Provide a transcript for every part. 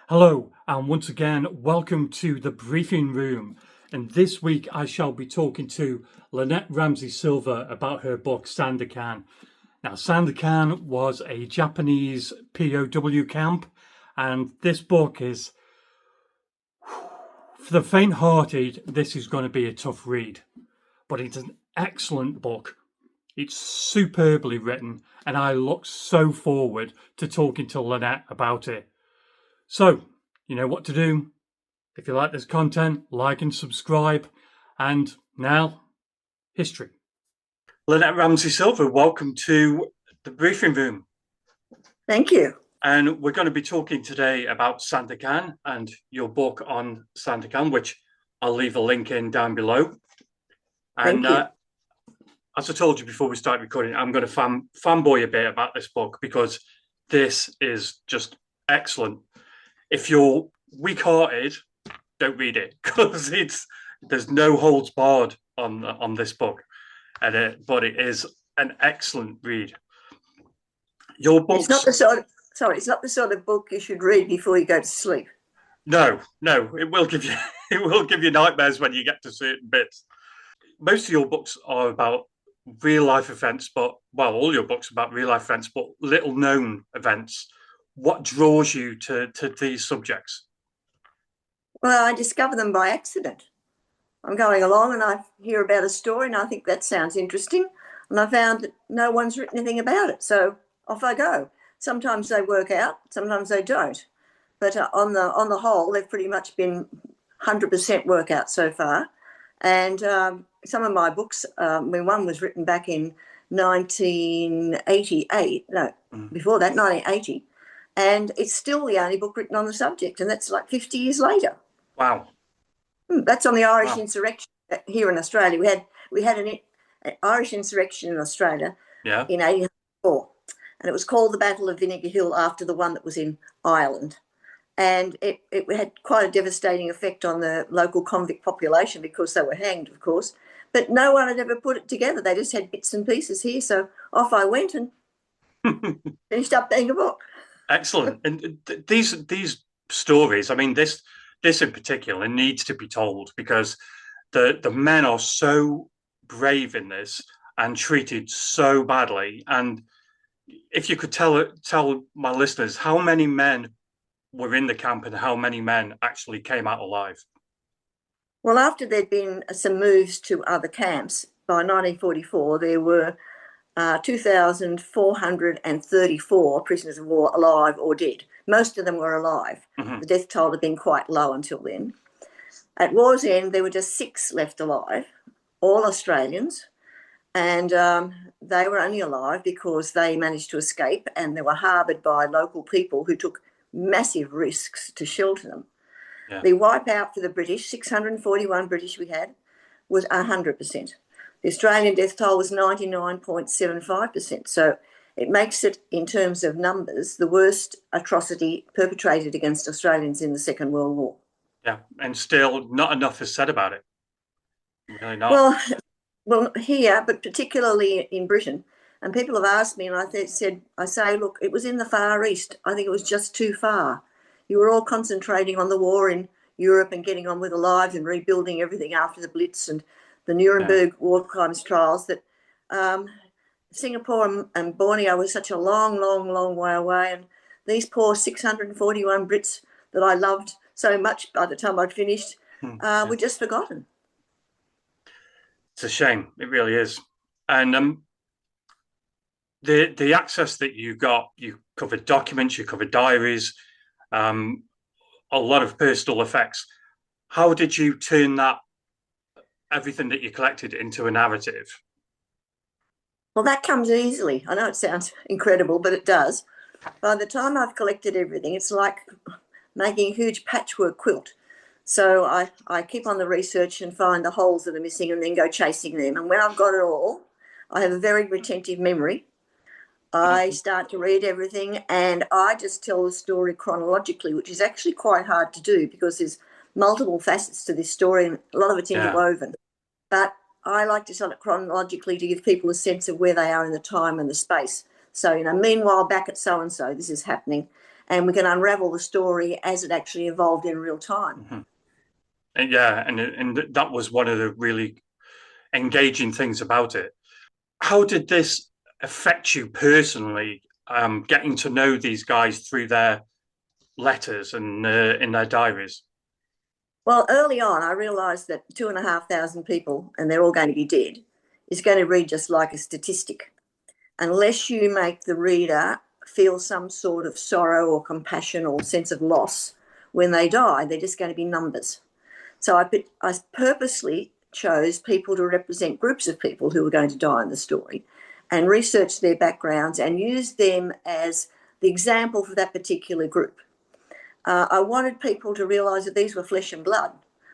Hello, and once again, welcome to the briefing room. And this week, I shall be talking to Lynette Ramsay Silver about her book Sandakan. Now, Sandakan was a Japanese POW camp, and this book is, for the faint-hearted, this is going to be a tough read. But it's an excellent book. It's superbly written, and I look so forward to talking to Lynette about it. So, you know what to do. If you like this content, like and subscribe. And now, history. Lynette Ramsay Silver, welcome to the briefing room. Thank you. And we're going to be talking today about Sandakan and your book on Sandakan, which I'll leave a link in down below. And as I told you before we start recording, I'm going to fanboy a bit about this book because this is just excellent. If you're weak-hearted, don't read it because there's no holds barred on this book, but it is an excellent read. Your book. It's not the sort of book you should read before you go to sleep. No, it will give you nightmares when you get to certain bits. Most of your books are about real life events, all your books are about real life events, but little known events. What draws you to these subjects? Well, I discover them by accident. I'm going along and I hear about a story and I think that sounds interesting. And I found that no one's written anything about it. So off I go. Sometimes they work out, sometimes they don't. But on the whole, they've pretty much been 100% work out so far. And some of my books, one was written back in 1988, before that, 1980. And it's still the only book written on the subject, and that's like 50 years later. Wow. That's on the Irish insurrection here in Australia. We had an Irish insurrection in Australia in 1804, and it was called the Battle of Vinegar Hill after the one that was in Ireland. And it had quite a devastating effect on the local convict population because they were hanged, of course. But no one had ever put it together. They just had bits and pieces here. So off I went and finished up being a book. Excellent. And these stories, I mean, this in particular needs to be told because the men are so brave in this and treated so badly. And if you could tell my listeners how many men were in the camp and how many men actually came out alive. Well, after there'd been some moves to other camps, by 1944, there were 2,434 prisoners of war alive or dead. Most of them were alive. Mm-hmm. The death toll had been quite low until then. At war's end, there were just 6 left alive, all Australians, and they were only alive because they managed to escape and they were harboured by local people who took massive risks to shelter them. Yeah. The wipeout for the British, 641 British we had, was 100%. The Australian death toll was 99.75%. So it makes it, in terms of numbers, the worst atrocity perpetrated against Australians in the Second World War. Yeah, and still not enough is said about it. Really not. Well, here, but particularly in Britain, and people have asked me, and I say, look, it was in the Far East. I think it was just too far. You were all concentrating on the war in Europe and getting on with their lives and rebuilding everything after the Blitz and the Nuremberg war crimes trials, that Singapore and Borneo was such a long, long, long way away. And these poor 641 Brits that I loved so much by the time I'd finished were just forgotten. It's a shame. It really is. And the access that you got, you covered documents, you covered diaries, a lot of personal effects. How did you turn everything that you collected into a narrative? Well, that comes easily. I know it sounds incredible, but it does. By the time I've collected everything, it's like making a huge patchwork quilt. So I keep on the research and find the holes that are missing and then go chasing them. And when I've got it all, I have a very retentive memory. I start to read everything and I just tell the story chronologically, which is actually quite hard to do because there's multiple facets to this story and a lot of it's interwoven. But I like to tell it chronologically to give people a sense of where they are in the time and the space. So, meanwhile, back at so-and-so, this is happening. and we can unravel the story as it actually evolved in real time. Mm-hmm. And that was one of the really engaging things about it. How did this affect you personally, getting to know these guys through their letters and in their diaries? Well, early on, I realised that 2,500 people, and they're all going to be dead, is going to read just like a statistic. Unless you make the reader feel some sort of sorrow or compassion or sense of loss when they die, they're just going to be numbers. So I purposely chose people to represent groups of people who were going to die in the story, and researched their backgrounds and used them as the example for that particular group. I wanted people to realise that these were flesh and blood.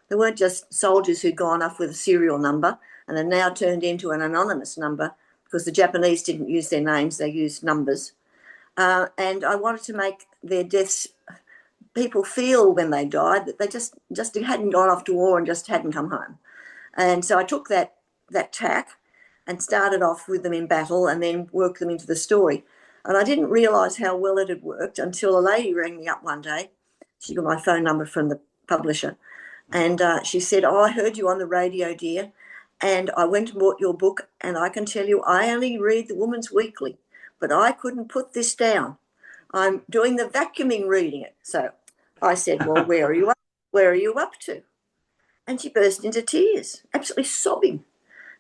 They weren't just soldiers who'd gone off with a serial number and are now turned into an anonymous number, because the Japanese didn't use their names, they used numbers. And I wanted to make their deaths, people feel when they died that they just hadn't gone off to war and just hadn't come home. And so I took that tack and started off with them in battle and then worked them into the story. And I didn't realise how well it had worked until a lady rang me up one day. She got my phone number from the publisher. And she said, "Oh, I heard you on the radio, dear, and I went and bought your book, and I can tell you I only read the Woman's Weekly, but I couldn't put this down. I'm doing the vacuuming reading it." So I said, "Well, where are you up to?" And she burst into tears, absolutely sobbing.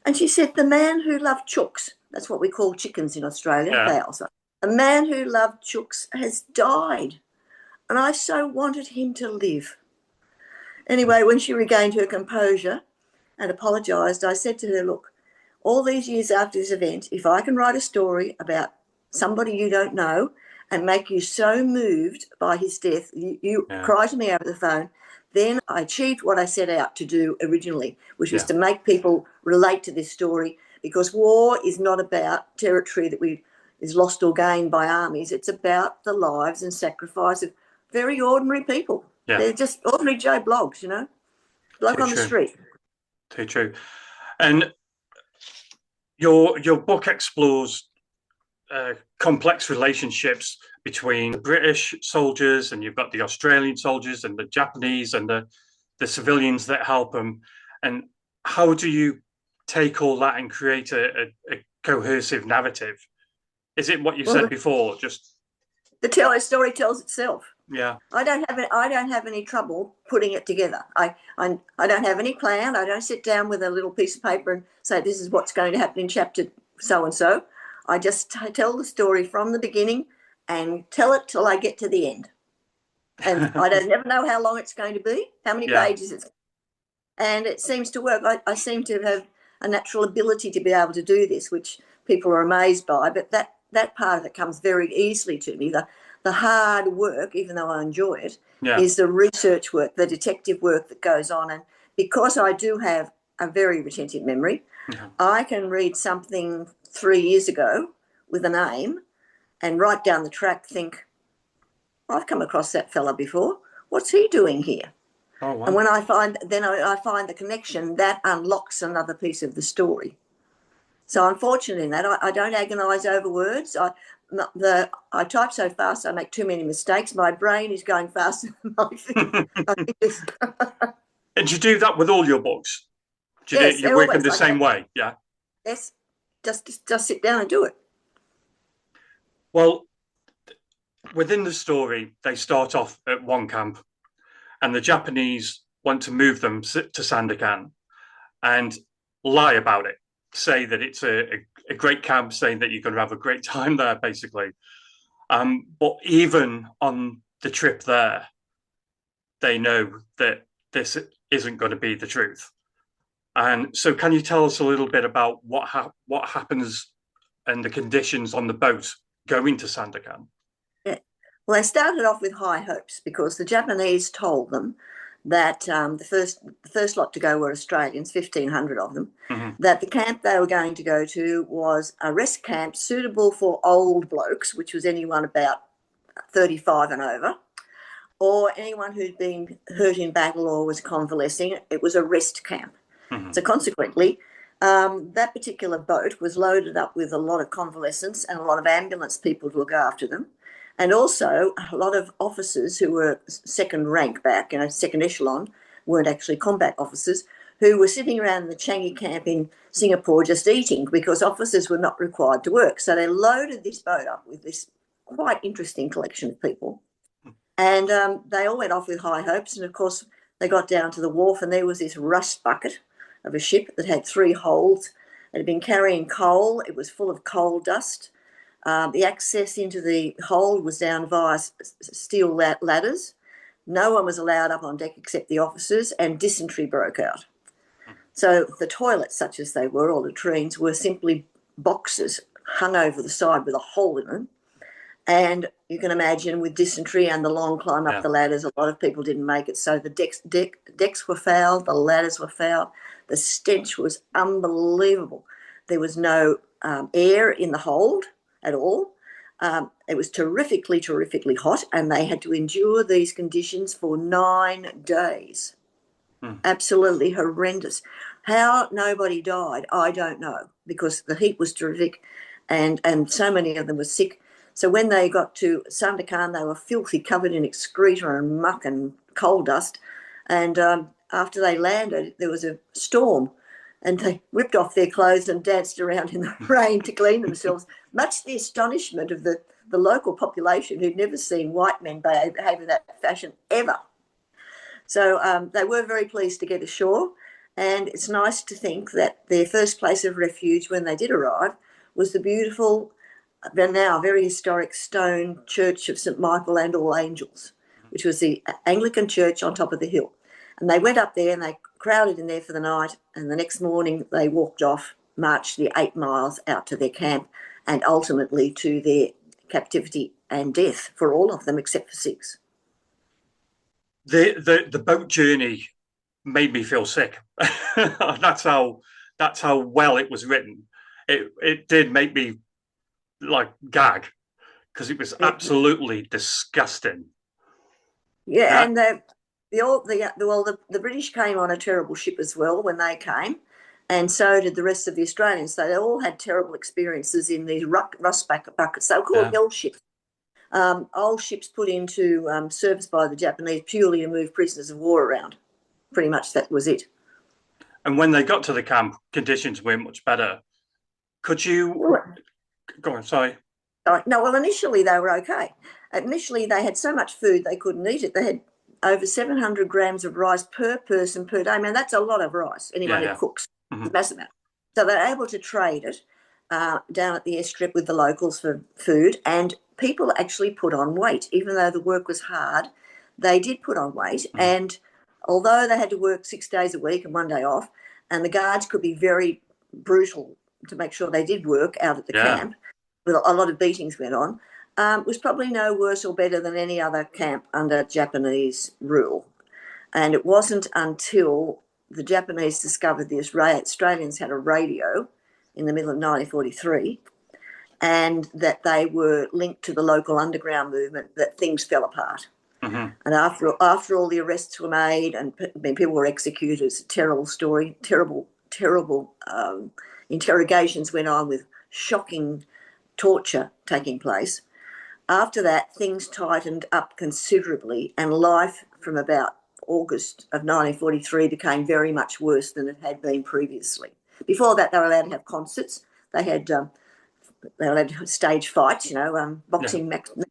And she said, "The man who loved chooks," that's what we call chickens in Australia, Yeah. fowls. "A man who loved chooks has died, and I so wanted him to live." Anyway, when she regained her composure and apologised, I said to her, "Look, all these years after this event, if I can write a story about somebody you don't know and make you so moved by his death, you cry to me over the phone, then I achieved what I set out to do originally, which was to make people relate to this story, because war is not about territory that is lost or gained by armies. It's about the lives and sacrifice of very ordinary people. Yeah. They're just ordinary Joe Blogs, you know, bloke on the street." Too true. And your book explores complex relationships between the British soldiers, and you've got the Australian soldiers and the Japanese and the civilians that help them. And how do you take all that and create a cohesive narrative? Is it what you said before? Just the story tells itself. Yeah. I don't have any trouble putting it together. I don't have any plan. I don't sit down with a little piece of paper and say this is what's going to happen in chapter so and so. I just tell the story from the beginning and tell it till I get to the end. And I never know how long it's going to be, how many pages it's. And it seems to work. I seem to have a natural ability to be able to do this, which people are amazed by. But that part of it comes very easily to me. The hard work, even though I enjoy it, is the research work, the detective work that goes on. And because I do have a very retentive memory, I can read something 3 years ago with a name and right down the track think, "I've come across that fella before. What's he doing here?" Oh, wow. And when I find the connection, that unlocks another piece of the story. So I'm fortunate in that. I don't agonise over words. I type so fast, I make too many mistakes. My brain is going faster than my feet. And do you do that with all your books? Yes, you work in the same way? Yeah. Yes, just sit down and do it. Well, within the story, they start off at one camp, and the Japanese want to move them to Sandakan and lie about it, say that it's a great camp, saying that you're going to have a great time there, basically. But even on the trip there, they know that this isn't going to be the truth. And so can you tell us a little bit about what happens and the conditions on the boat going to Sandakan? Yeah. Well, they started off with high hopes because the Japanese told them that the first lot to go were Australians, 1,500 of them, that the camp they were going to go to was a rest camp suitable for old blokes, which was anyone about 35 and over, or anyone who'd been hurt in battle or was convalescing. It was a rest camp. So consequently, that particular boat was loaded up with a lot of convalescents and a lot of ambulance people to look after them. And also, a lot of officers who were second rank back, second echelon, weren't actually combat officers, who were sitting around the Changi camp in Singapore just eating because officers were not required to work. So they loaded this boat up with this quite interesting collection of people. And they all went off with high hopes. And of course, they got down to the wharf and there was this rust bucket of a ship that had 3 holes. It had been carrying coal. It was full of coal dust. The access into the hold was down via steel ladders. No one was allowed up on deck except the officers, and dysentery broke out. So the toilets, such as they were, or latrines, were simply boxes hung over the side with a hole in them. And you can imagine with dysentery and the long climb up the ladders, a lot of people didn't make it. So the decks were foul, the ladders were foul. The stench was unbelievable. There was no air in the hold at all. It was terrifically hot, and they had to endure these conditions for 9 days. Absolutely horrendous. How nobody died, I don't know, because the heat was terrific and so many of them were sick. So when they got to Sandakan, they were filthy, covered in excreta and muck and coal dust. And after they landed, there was a storm, and they ripped off their clothes and danced around in the rain to clean themselves, much to the astonishment of the local population who'd never seen white men behave in that fashion ever. So they were very pleased to get ashore, and it's nice to think that their first place of refuge when they did arrive was the beautiful, now very historic stone church of St Michael and All Angels, which was the Anglican church on top of the hill. And they went up there and they crowded in there for the night, and the next morning they walked off, marched the 8 miles out to their camp, and ultimately to their captivity and death for all of them except for 6. The boat journey made me feel sick. That's how well it was written. It did make me like gag, because it was absolutely disgusting. Yeah, and the British came on a terrible ship as well when they came, and so did the rest of the Australians. So they all had terrible experiences in these rust buckets. They were called hell ships. Old ships put into service by the Japanese purely to move prisoners of war around. Pretty much that was it. And when they got to the camp, conditions weren't much better. Could you... Go on, sorry. No, well, initially they were okay. Initially they had so much food they couldn't eat it. They had over 700 grams of rice per person per day. I mean, that's a lot of rice. Anyone who cooks, it's a massive amount. So they're able to trade it down at the airstrip with the locals for food, and people actually put on weight. Even though the work was hard, they did put on weight. And although they had to work 6 days a week and 1 day off, and the guards could be very brutal to make sure they did work out at the camp, with a lot of beatings went on, was probably no worse or better than any other camp under Japanese rule. And it wasn't until the Japanese discovered the Australians had a radio in the middle of 1943, and that they were linked to the local underground movement, that things fell apart. And after all the arrests were made and people were executed, it's a terrible story, terrible interrogations went on with shocking torture taking place. After that, things tightened up considerably, and life from about August of 1943 became very much worse than it had been previously. Before that, they were allowed to have concerts. They had stage fights, boxing matches.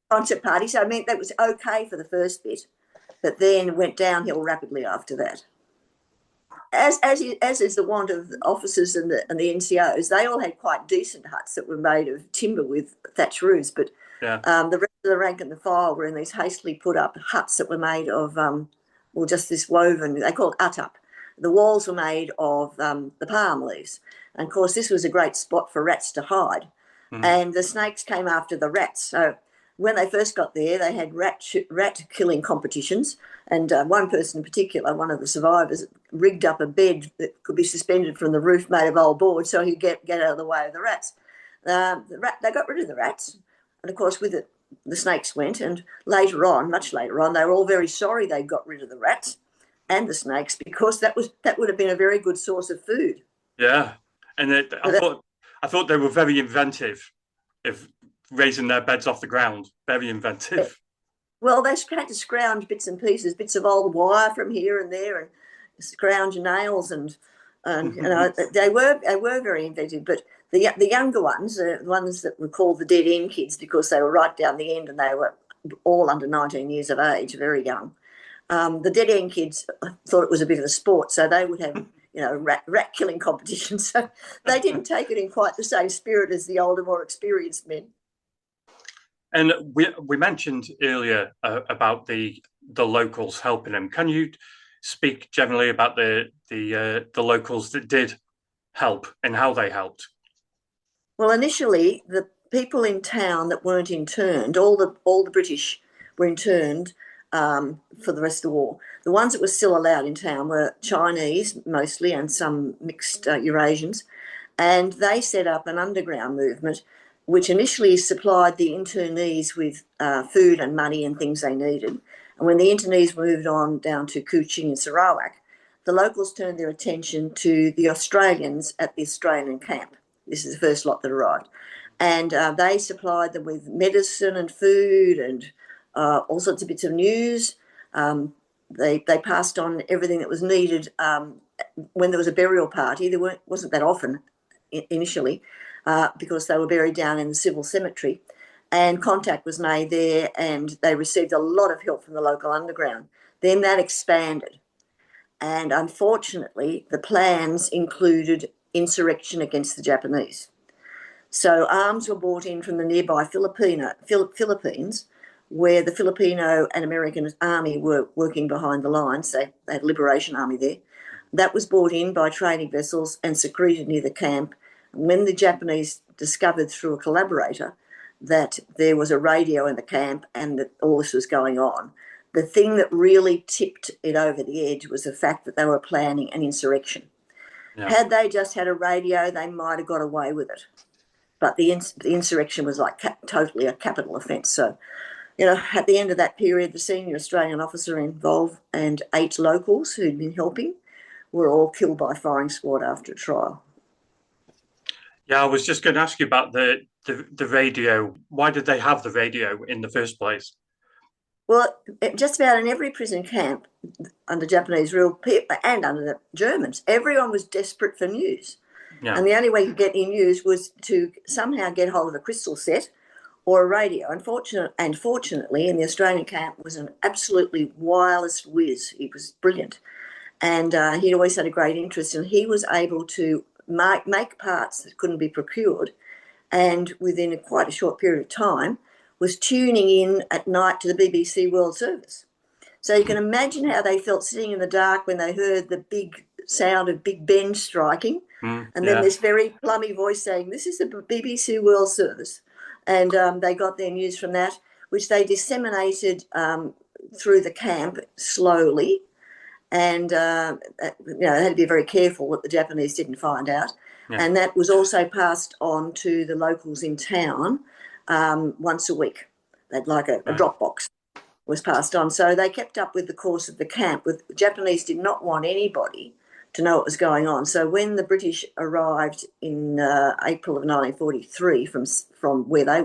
Concert parties. So I mean, that was okay for the first bit, but then went downhill rapidly after that. As is the want of officers and the NCOs, they all had quite decent huts that were made of timber with thatch roofs, but the rest of the rank and the file were in these hastily put up huts that were made of, just this woven, they call it utup. The walls were made of the palm leaves. And of course, this was a great spot for rats to hide. And the snakes came after the rats. So when they first got there, they had rat killing competitions, and one person in particular, one of the survivors, rigged up a bed that could be suspended from the roof made of old board so he'd get out of the way of the rats. They got rid of the rats, and of course with it, the snakes went, and later on, much later on, they were all very sorry they got rid of the rats and the snakes, because that would have been a very good source of food. Yeah, and I thought they were very inventive. If raising their beds off the ground. Very inventive. Well, they had to scrounge bits and pieces, bits of old wire from here and there, and scrounge nails, and they were very inventive. But the younger ones, the ones that were called the dead end kids, because they were right down the end and they were all under 19 years of age, very young. The dead end kids thought it was a bit of a sport, so they would have rat killing competitions. So they didn't take it in quite the same spirit as the older, more experienced men. And we mentioned earlier about the locals helping him. Can you speak generally about the locals that did help and how they helped? Well, initially, the people in town that weren't interned, all the British were interned for the rest of the war. The ones that were still allowed in town were Chinese mostly, and some mixed Eurasians, and they set up an underground movement which initially supplied the internees with food and money and things they needed. And when the internees moved on down to Kuching and Sarawak, the locals turned their attention to the Australians at the Australian camp. This is the first lot that arrived. And they supplied them with medicine and food and all sorts of bits of news. They passed on everything that was needed. When there was a burial party, there wasn't that often initially, because they were buried down in the civil cemetery, and contact was made there, and they received a lot of help from the local underground. Then that expanded, and unfortunately the plans included insurrection against the Japanese. So arms were brought in from the nearby Philippines, where the Filipino and American army were working behind the lines. They had a liberation army there. That was brought in by trading vessels and secreted near the camp. When the Japanese discovered through a collaborator that there was a radio in the camp and that all this was going on, the thing that really tipped it over the edge was the fact that they were planning an insurrection. Yeah. Had they just had a radio, they might have got away with it. But the insurrection was like totally a capital offence. So, at the end of that period, the senior Australian officer involved and 8 locals who'd been helping were all killed by firing squad after a trial. Yeah, I was just going to ask you about the radio. Why did they have the radio in the first place? Well, just about in every prison camp under Japanese rule and under the Germans, everyone was desperate for news. Yeah. And the only way you could get any news was to somehow get hold of a crystal set or a radio. Fortunately, in the Australian camp was an absolutely wireless whiz. He was brilliant. And he'd always had a great interest, and he was able to make parts that couldn't be procured, and within quite a short period of time was tuning in at night to the BBC World Service. So you can imagine how they felt sitting in the dark when they heard the big sound of Big Ben striking, and then this very plummy voice saying, "This is the BBC World Service." And they got their news from that, which they disseminated through the camp slowly. And they had to be very careful that the Japanese didn't find out. Yeah. And that was also passed on to the locals in town once a week. They'd like a drop box was passed on. So they kept up with the course of the camp. The Japanese did not want anybody to know what was going on. So when the British arrived in April of 1943 from where they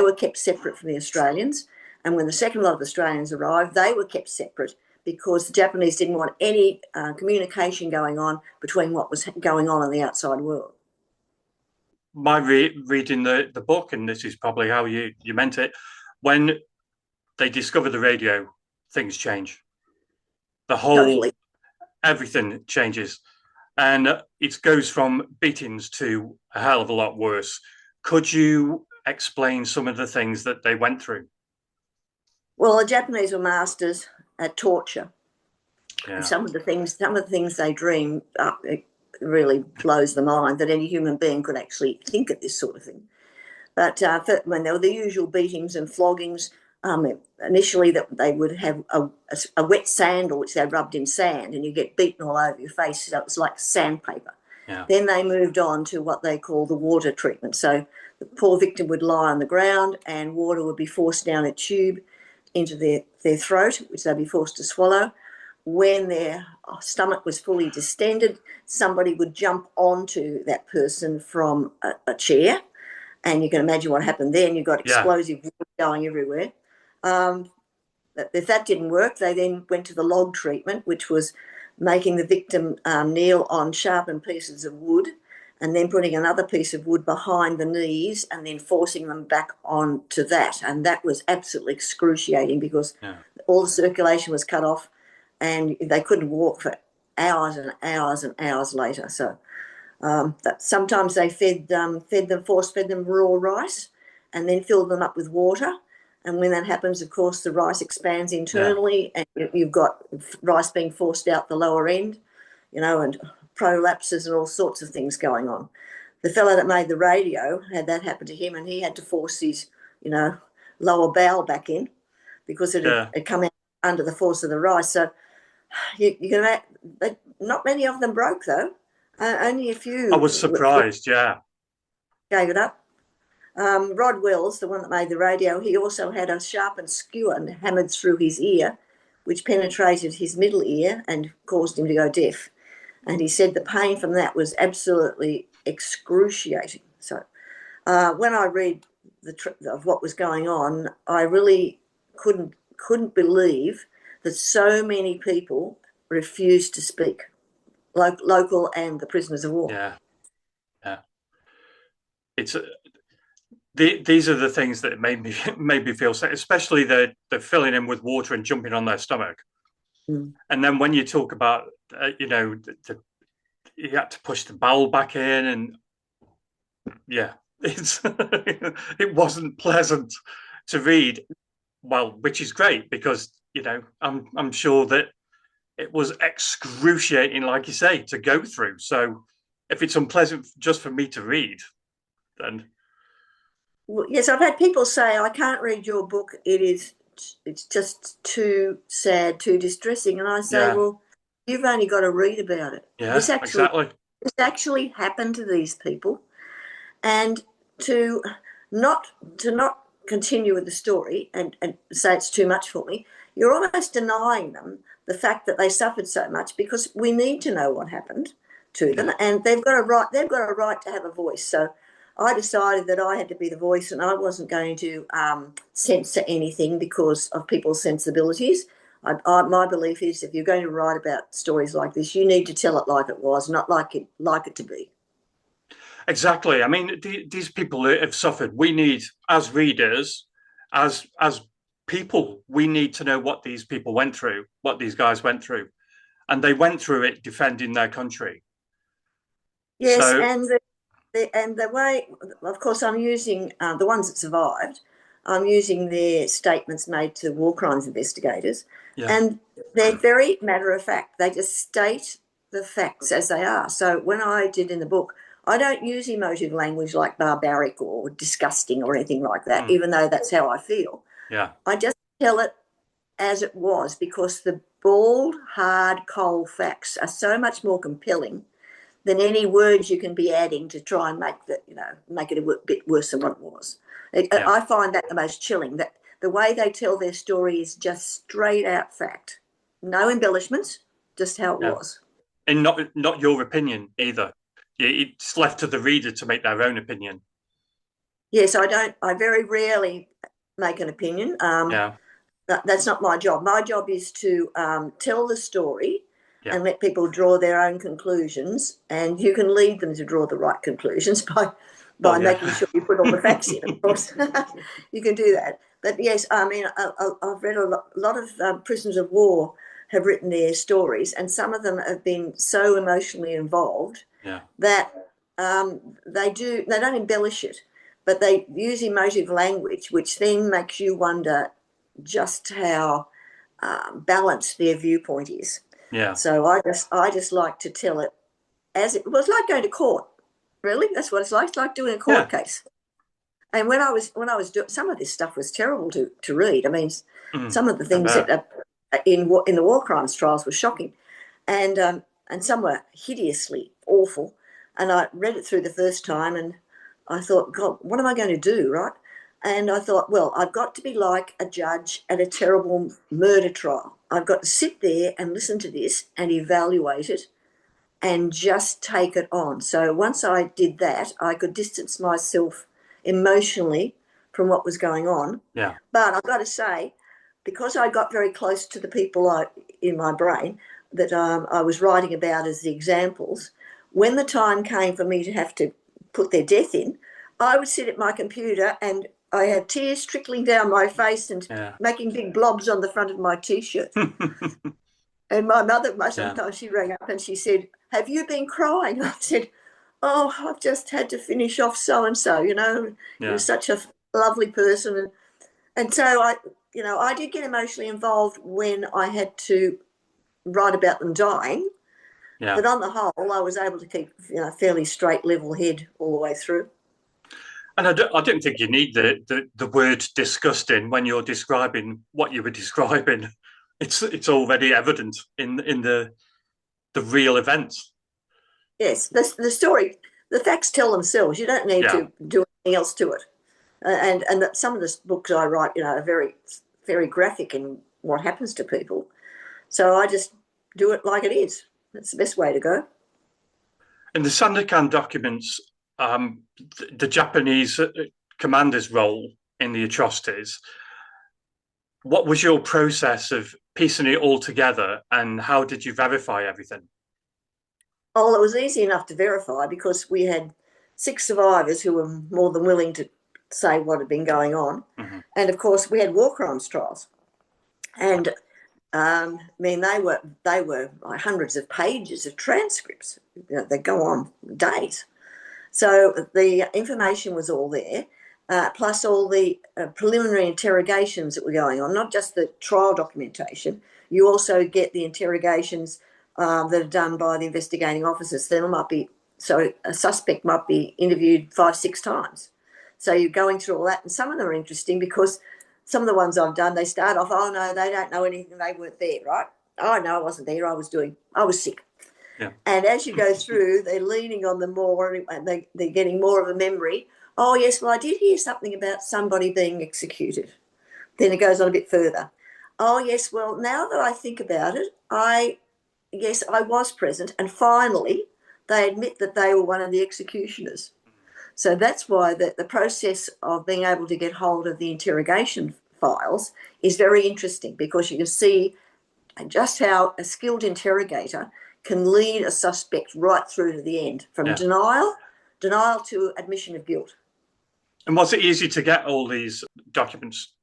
were kept separate from the Australians. And when the second lot of Australians arrived, they were kept separate, because the Japanese didn't want any communication going on between what was going on in the outside world. My reading the book, and this is probably how you meant it, when they discover the radio, things change. The whole, everything changes. And it goes from beatings to a hell of a lot worse. Could you explain some of the things that they went through? Well, the Japanese were masters at torture. Yeah. Some of the things they dream up, it really blows the mind that any human being could actually think of this sort of thing. But when there were the usual beatings and floggings, initially that they would have a wet sandal which they rubbed in sand, and you get beaten all over your face. So it was like sandpaper. Yeah. Then they moved on to what they call the water treatment. So the poor victim would lie on the ground, and water would be forced down a tube into their throat, which they'd be forced to swallow. When their stomach was fully distended, somebody would jump onto that person from a chair, and you can imagine what happened then. You've got Yeah. explosive wood going everywhere. If that didn't work, they then went to the log treatment, which was making the victim kneel on sharpened pieces of wood and then putting another piece of wood behind the knees and then forcing them back onto that. And that was absolutely excruciating because all the circulation was cut off and they couldn't walk for hours and hours and hours later. So sometimes they force-fed them raw rice and then filled them up with water. And when that happens, of course, the rice expands internally and you've got rice being forced out the lower end, and prolapses and all sorts of things going on. The fellow that made the radio had that happen to him and he had to force his, lower bowel back in because it had come out under the force of the rice. So not many of them broke, though. Only a few. I was surprised, gave it up. Rod Wells, the one that made the radio, he also had a sharpened skewer hammered through his ear, which penetrated his middle ear and caused him to go deaf. And he said the pain from that was absolutely excruciating. So when I read of what was going on, I really couldn't believe that so many people refused to speak, local and the prisoners of war. Yeah. It's these are the things that made me feel sick, especially the filling in with water and jumping on their stomach. And then when you talk about you had to push the bowel back in, and it's it wasn't pleasant to read. Well, which is great because I'm sure that it was excruciating, like you say, to go through. So if it's unpleasant just for me to read, then yes, I've had people say, I can't read your book. It's just too sad, too distressing. And I say, well, you've only got to read about it. Yeah, this exactly. happened to these people. And to not continue with the story and say it's too much for me, you're almost denying them the fact that they suffered so much, because we need to know what happened to them, and they've got a right to have a voice. So I decided that I had to be the voice and I wasn't going to censor anything because of people's sensibilities. My belief is if you're going to write about stories like this, you need to tell it like it was, not like it to be. Exactly. I mean, these people have suffered. We need, as readers, as people, we need to know what these people went through, what these guys went through, and they went through it defending their country. Yes, so, and the way, of course, I'm using the ones that survived. I'm using their statements made to war crimes investigators, and they're very matter of fact. They just state the facts as they are. So when I did in the book, I don't use emotive language like barbaric or disgusting or anything like that, even though that's how I feel. Yeah. I just tell it as it was, because the bald, hard, cold facts are so much more compelling than any words you can be adding to try and make it a bit worse than what it was. I find that the most chilling, that the way they tell their story is just straight out fact. No embellishments, just how it was. And not your opinion either. It's left to the reader to make their own opinion. Yes, I very rarely make an opinion. That's not my job. My job is to tell the story and let people draw their own conclusions, and you can lead them to draw the right conclusions by making sure you put all the facts in, of course. You can do that. But yes, I mean, I've read a lot of prisoners of war have written their stories, and some of them have been so emotionally involved that they don't embellish it, but they use emotive language, which then makes you wonder just how balanced their viewpoint is. Yeah. So I just like to tell it as it was, like going to court. Really, that's what it's like. It's like doing a court case. And when I was doing some of this stuff was terrible to read. I mean, some of the things that in the war crimes trials were shocking, and some were hideously awful. And I read it through the first time, and I thought, God, what am I going to do, right? And I thought, well, I've got to be like a judge at a terrible murder trial. I've got to sit there and listen to this and evaluate it and just take it on. So once I did that, I could distance myself emotionally from what was going on. Yeah. But I've got to say, because I got very close to the people in my brain that I was writing about as the examples, when the time came for me to have to put their death in, I would sit at my computer and I had tears trickling down my face and making big blobs on the front of my T-shirt. And my mother, sometimes she rang up and she said, "Have you been crying?" I said, "Oh, I've just had to finish off so-and-so, you know. He was such a lovely person." And so I did get emotionally involved when I had to write about them dying. Yeah. But on the whole, I was able to keep, a fairly straight, level head all the way through. And I didn't think you need the word disgusting when you're describing what you were describing. It's already evident in the real events. Yes, the story, the facts tell themselves. You don't need to do anything else to it. And some of the books I write, are very, very graphic in what happens to people. So I just do it like it is. That's the best way to go. In the Sandakan documents, the Japanese commander's role in the atrocities, what was your process of piecing it all together and how did you verify everything? Oh, it was easy enough to verify because we had 6 survivors who were more than willing to say what had been going on. Mm-hmm. And of course, we had war crimes trials. And they were like hundreds of pages of transcripts. They go on days. So the information was all there, plus all the preliminary interrogations that were going on, not just the trial documentation. You also get the interrogations that are done by the investigating officers. So a suspect might be interviewed 5-6 times. So you're going through all that, and some of them are interesting because some of the ones I've done, they start off, "Oh no, they don't know anything, they weren't there," right? "Oh no, I wasn't there, I was sick." Yeah. And as you go through, they're leaning on them more and they're getting more of a memory. "Oh yes, well I did hear something about somebody being executed." Then it goes on a bit further. "Oh yes, well now that I think about it, yes, I was present." And finally, they admit that they were one of the executioners. So that's why the process of being able to get hold of the interrogation files is very interesting, because you can see just how a skilled interrogator can lead a suspect right through to the end, from denial to admission of guilt. And was it easy to get all these documents?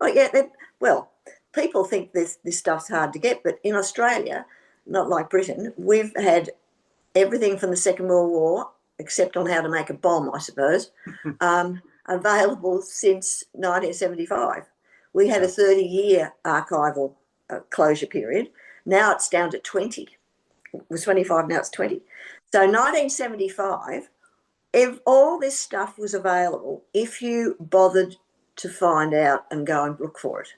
Oh yeah, well, people think this stuff's hard to get, but in Australia, not like Britain, we've had everything from the Second World War, except on how to make a bomb, I suppose, available since 1975. We had a 30-year archival closure period. Now it's down to 20. It was 25, now it's 20. So 1975, all this stuff was available if you bothered to find out and go and look for it.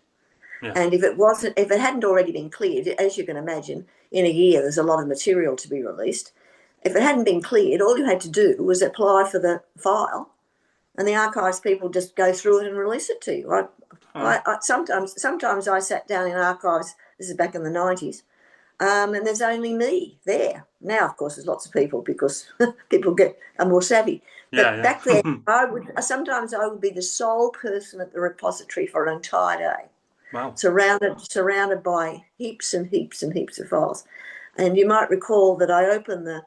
Yeah. And if it hadn't already been cleared, as you can imagine, in a year there's a lot of material to be released. If it hadn't been cleared, all you had to do was apply for the file, and the archives people just go through it and release it to you. Sometimes I sat down in archives. This is back in the 90s, and there's only me there. Now, of course, there's lots of people because people are more savvy. But back then, sometimes I would be the sole person at the repository for an entire day. Wow. Surrounded by heaps and heaps and heaps of files. And you might recall that I opened the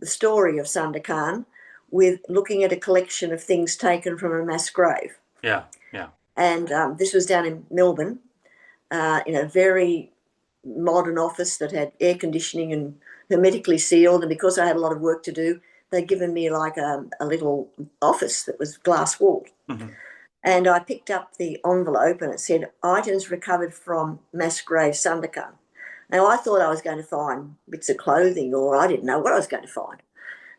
story of Sandakan with looking at a collection of things taken from a mass grave. Yeah, yeah. And this was down in Melbourne, in a very modern office that had air conditioning and hermetically sealed. And because I had a lot of work to do, they'd given me like a little office that was glass walled. Mm-hmm. And I picked up the envelope and it said, "Items recovered from mass grave Sandakan." Now, I thought I was going to find bits of clothing, or I didn't know what I was going to find.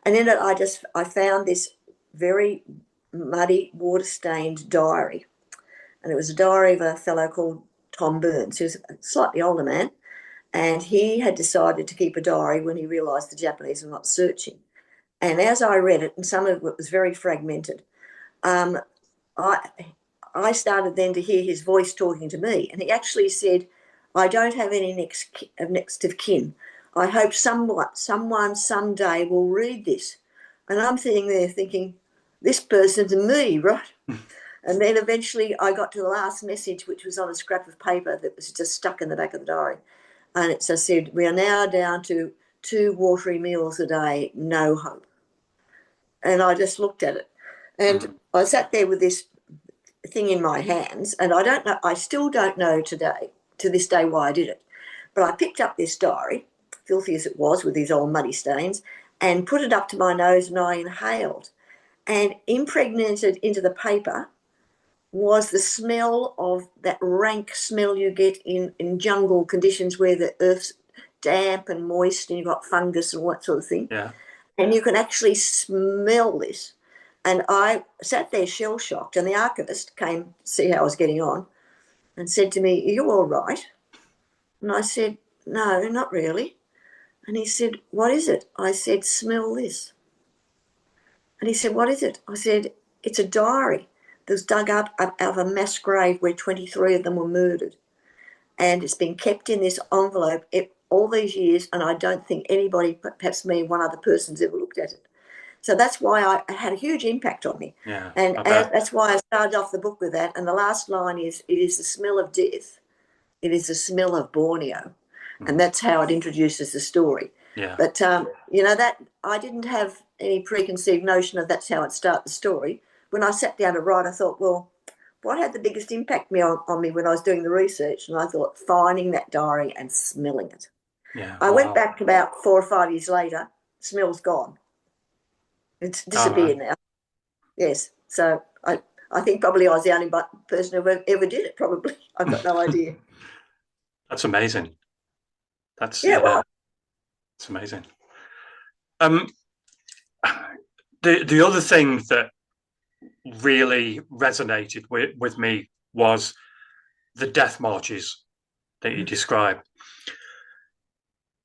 And in it, I found this very muddy, water-stained diary. And it was a diary of a fellow called Tom Burns, who was a slightly older man. And he had decided to keep a diary when he realised the Japanese were not searching. And as I read it, and some of it was very fragmented, I started then to hear his voice talking to me. And he actually said, "I don't have any next of kin. I hope someone someday will read this." And I'm sitting there thinking, this person's me, right? And then eventually I got to the last message, which was on a scrap of paper that was just stuck in the back of the diary. And it just said, we are now down to 2 watery meals a day, no hope. And I just looked at it. And I sat there with this thing in my hands, and I still don't know to this day why I did it. But I picked up this diary, filthy as it was with these old muddy stains, and put it up to my nose, and I inhaled. And impregnated into the paper was the smell of that rank smell you get in jungle conditions where the earth's damp and moist and you've got fungus and all that sort of thing. Yeah. And you can actually smell this. And I sat there shell-shocked, and the archivist came to see how I was getting on and said to me, "Are you all right?" And I said, "No, not really." And he said, "What is it?" I said, "Smell this." And he said, "What is it?" I said, "It's a diary that was dug up out of a mass grave where 23 of them were murdered. And it's been kept in this envelope all these years, and I don't think anybody, perhaps me, one other person's ever looked at it." So that's why it had a huge impact on me. Yeah, and that's why I started off the book with that. And the last line is, "It is the smell of death. It is the smell of Borneo." And that's how it introduces the story. Yeah. But, that I didn't have any preconceived notion of that's how it started the story. When I sat down to write, I thought, well, what had the biggest impact on me when I was doing the research? And I thought, finding that diary and smelling it. Yeah. I went back about 4 or 5 years later, smell's gone. It's disappeared now. Yes. So I think probably I was the only person who ever did it, probably. I've got no idea. That's amazing. That's it's amazing. The other thing that really resonated with me was the death marches that you describe.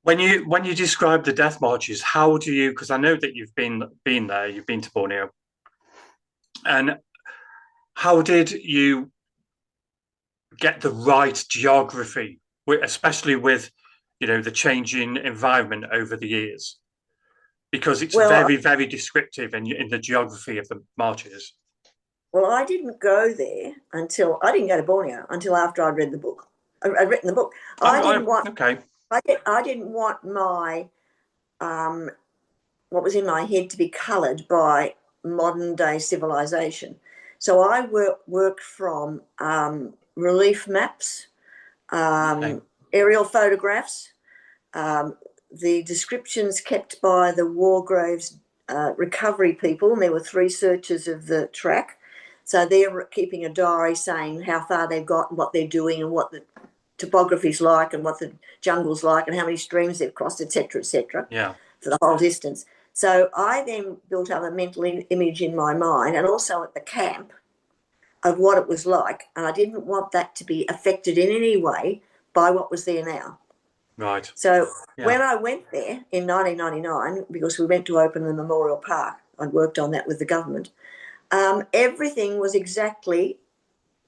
When you describe the death marches, how do you? Because I know that you've been there, you've been to Borneo, and how did you get the right geography, especially with the changing environment over the years? Because it's very, very descriptive in the geography of the marches. Well, I didn't go there I didn't go to Borneo until after I'd read the book. I'd written the book. I didn't want my what was in my head to be coloured by modern day civilization. So I worked from relief maps, aerial photographs, the descriptions kept by the war graves recovery people, and there were 3 searchers of the track. So they're keeping a diary saying how far they've got and what they're doing and what the topography's like and what the jungle's like and how many streams they've crossed, etc., for the whole distance. So I then built up a mental image in my mind, and also at the camp, of what it was like. And I didn't want that to be affected in any way by what was there now. Right. So when I went there in 1999, because we went to open the Memorial Park, I'd worked on that with the government, everything was exactly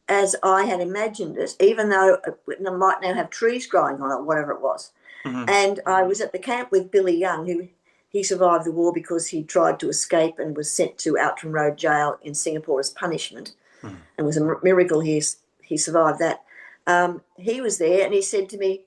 as I had imagined it, even though it might now have trees growing on it, whatever it was. And I was at the camp with Billy Young, who he survived the war because he tried to escape and was sent to Outram Road Jail in Singapore as punishment. And it was a miracle he survived that. He was there, and he said to me,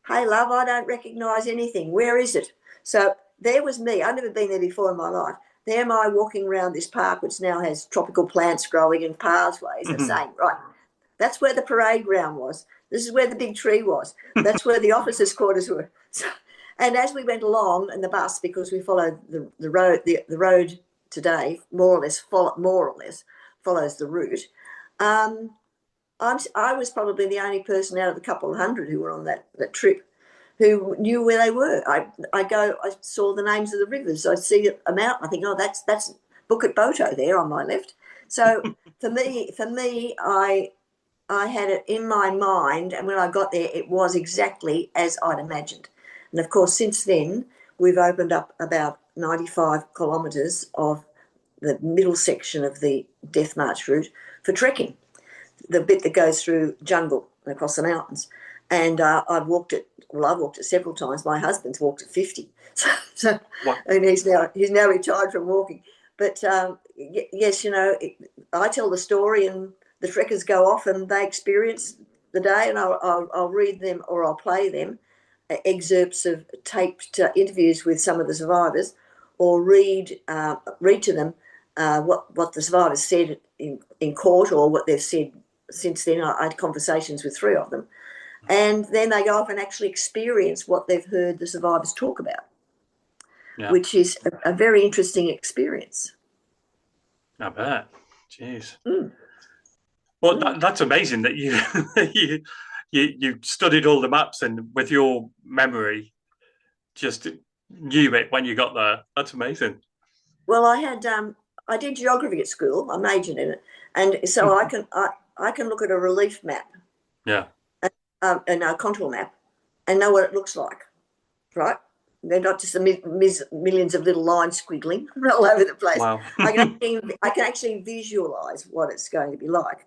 "Hey, love, I don't recognise anything. Where is it?" So there was me. I'd never been there before in my life. There am I walking around this park, which now has tropical plants growing and pathways, and saying, right, that's where the parade ground was. This is where the big tree was. That's where the officers' quarters were. So, and as we went along in the bus, because we followed the road, the road today more or less follows the route. I was probably the only person out of a couple of hundred who were on that trip who knew where they were. I saw the names of the rivers. I see a mountain. I think, oh, that's Bukit Boto there on my left. So for me, I had it in my mind, and when I got there, it was exactly as I'd imagined. And of course, since then, we've opened up about 95 kilometres of the middle section of the Death March route for trekking, the bit that goes through jungle and across the mountains. And I've walked it several times. My husband's walked it 50. So and he's now retired from walking. But yes, I tell the story and the trekkers go off and they experience the day, and I'll read them or I'll play them excerpts of taped interviews with some of the survivors, or read to them what the survivors said in court, or what they've said since then. I had conversations with 3 of them, and then they go off and actually experience what they've heard the survivors talk about, which is a very interesting experience. I bet. Jeez. Well, that's amazing that you studied all the maps and with your memory just knew it when you got there. That's amazing. Well, I did geography at school. I majored in it, and so I can look at a relief map, and a contour map, and know what it looks like, right? They're not just millions of little lines squiggling all over the place. Wow. I can actually visualize what it's going to be like,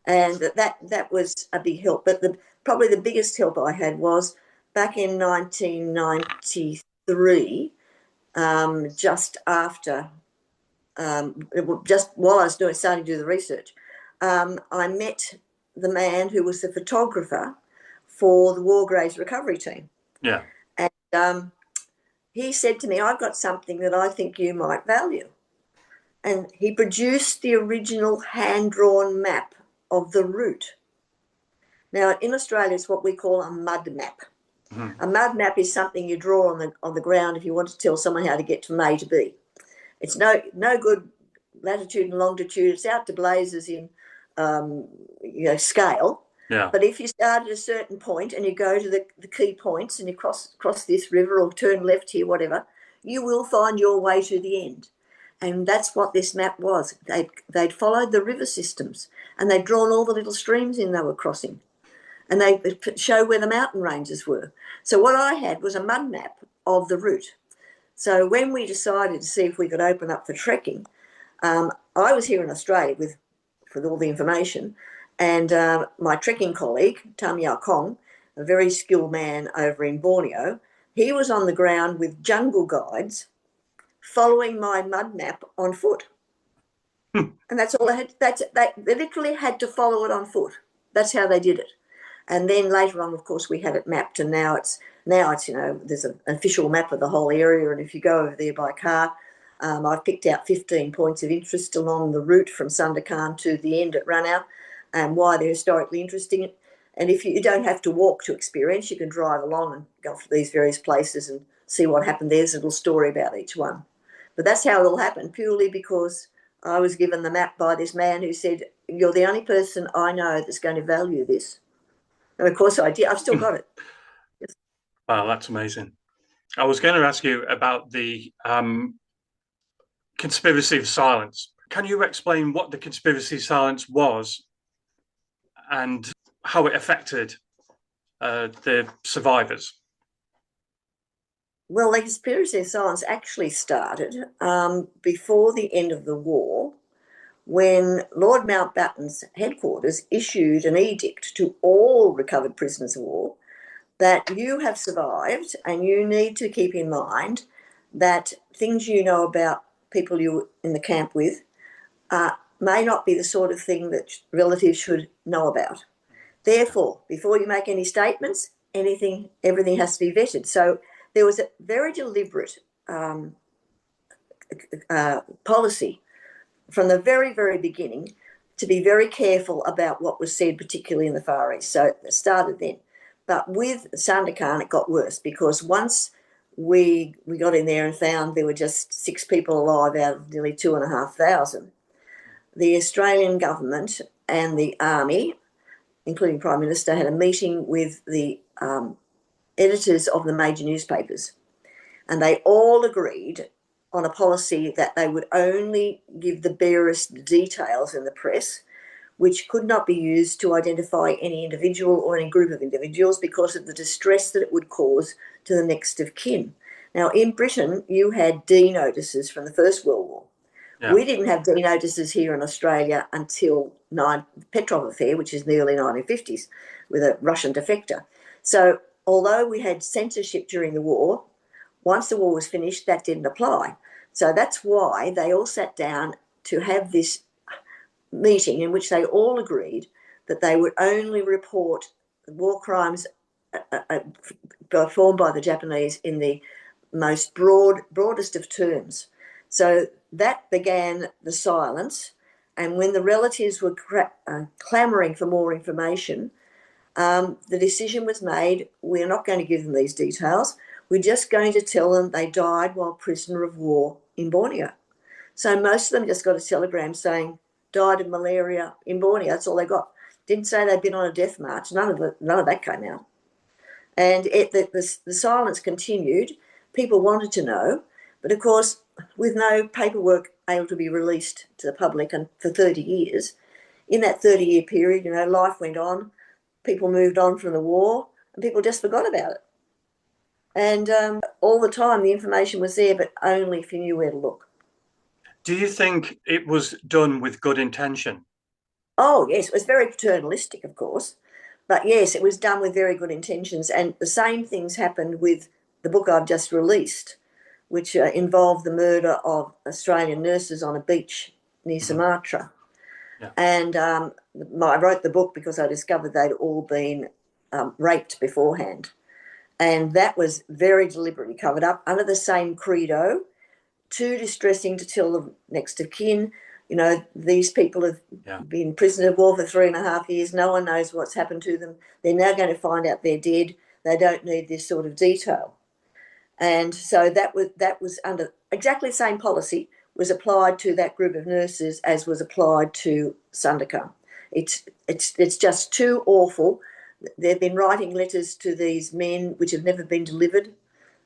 and that was a big help. But probably the biggest help I had was back in 1993, just after, just while I was starting to do the research, I met the man who was the photographer for the War Graves recovery team. Yeah. And he said to me, "I've got something that I think you might value." And he produced the original hand-drawn map of the route. Now, in Australia, it's what we call a mud map. Mm-hmm. A mud map is something you draw on the ground if you want to tell someone how to get from A to B. It's no good latitude and longitude. It's out to blazes in scale. Yeah. But if you start at a certain point and you go to the key points and you cross this river or turn left here, whatever, you will find your way to the end. And that's what this map was. They'd followed the river systems, and they'd drawn all the little streams in they were crossing. And they show where the mountain ranges were. So what I had was a mud map of the route. So when we decided to see if we could open up for trekking, I was here in Australia with all the information, and my trekking colleague, Tamyao Kong, a very skilled man over in Borneo, he was on the ground with jungle guides following my mud map on foot. And that's all they had. They literally had to follow it on foot. That's how they did it. And then later on, of course, we had it mapped, and now it's there's an official map of the whole area. And if you go over there by car, I've picked out 15 points of interest along the route from Sandakan to the end at Ranau, and why they're historically interesting. And if you don't have to walk to experience, you can drive along and go to these various places and see what happened. There's a little story about each one. But that's how it all happened, purely because I was given the map by this man who said, "You're the only person I know that's going to value this." And of course I did. I've still got it. Yes. Wow, that's amazing. I was going to ask you about the conspiracy of silence. Can you explain what the conspiracy of silence was and how it affected the survivors? Well, the conspiracy of silence actually started before the end of the war, when Lord Mountbatten's headquarters issued an edict to all recovered prisoners of war that you have survived, and you need to keep in mind that things you know about people you're in the camp with may not be the sort of thing that relatives should know about. Therefore, before you make any statements, everything has to be vetted. So there was a very deliberate policy from the very, very beginning to be very careful about what was said, particularly in the Far East. So it started then. But with Sandakan, it got worse, because once we got in there and found there were just 6 people alive out of nearly 2,500, the Australian government and the Army, including Prime Minister, had a meeting with the editors of the major newspapers, and they all agreed on a policy that they would only give the barest details in the press, which could not be used to identify any individual or any group of individuals because of the distress that it would cause to the next of kin. Now, in Britain, you had D notices from the First World War. Yeah. We didn't have D notices here in Australia until Petrov affair, which is in the early 1950s, with a Russian defector. So although we had censorship during the war, once the war was finished, that didn't apply. So that's why they all sat down to have this meeting in which they all agreed that they would only report war crimes performed by the Japanese in the most broadest of terms. So that began the silence. And when the relatives were clamouring for more information, the decision was made, we're not going to give them these details. We're just going to tell them they died while prisoner of war in Borneo. So most of them just got a telegram saying, died of malaria in Borneo. That's all they got. Didn't say they'd been on a death march. None of that came out. And the silence continued. People wanted to know. But of course, with no paperwork able to be released to the public and for 30 years, in that 30-year period, life went on. People moved on from the war and people just forgot about it. And all the time the information was there, but only if you knew where to look. Do you think it was done with good intention? Oh, yes, it was very paternalistic, of course. But yes, it was done with very good intentions. And the same things happened with the book I've just released, which involved the murder of Australian nurses on a beach near Sumatra. Yeah. And I wrote the book because I discovered they'd all been raped beforehand. And that was very deliberately covered up under the same credo. Too distressing to tell the next of kin. These people have been prisoners of war for 3.5 years. No one knows what's happened to them. They're now going to find out they're dead. They don't need this sort of detail. And so that was under exactly the same policy was applied to that group of nurses as was applied to Sandakan. It's just too awful. They've been writing letters to these men which have never been delivered.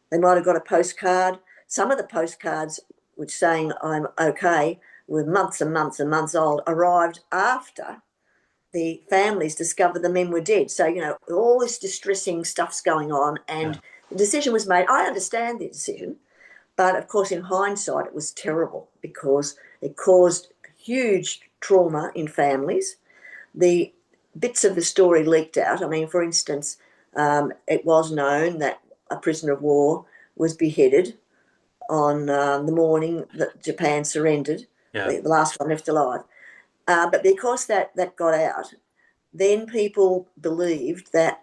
They might have got a postcard. Some of the postcards which saying I'm okay were months and months and months old, arrived after the families discovered the men were dead. So, all this distressing stuff's going on and the decision was made. I understand the decision, but of course in hindsight it was terrible because it caused huge trauma in families. The bits of the story leaked out. I mean, for instance, it was known that a prisoner of war was beheaded on the morning that Japan surrendered, the last one left alive. But because that got out, then people believed that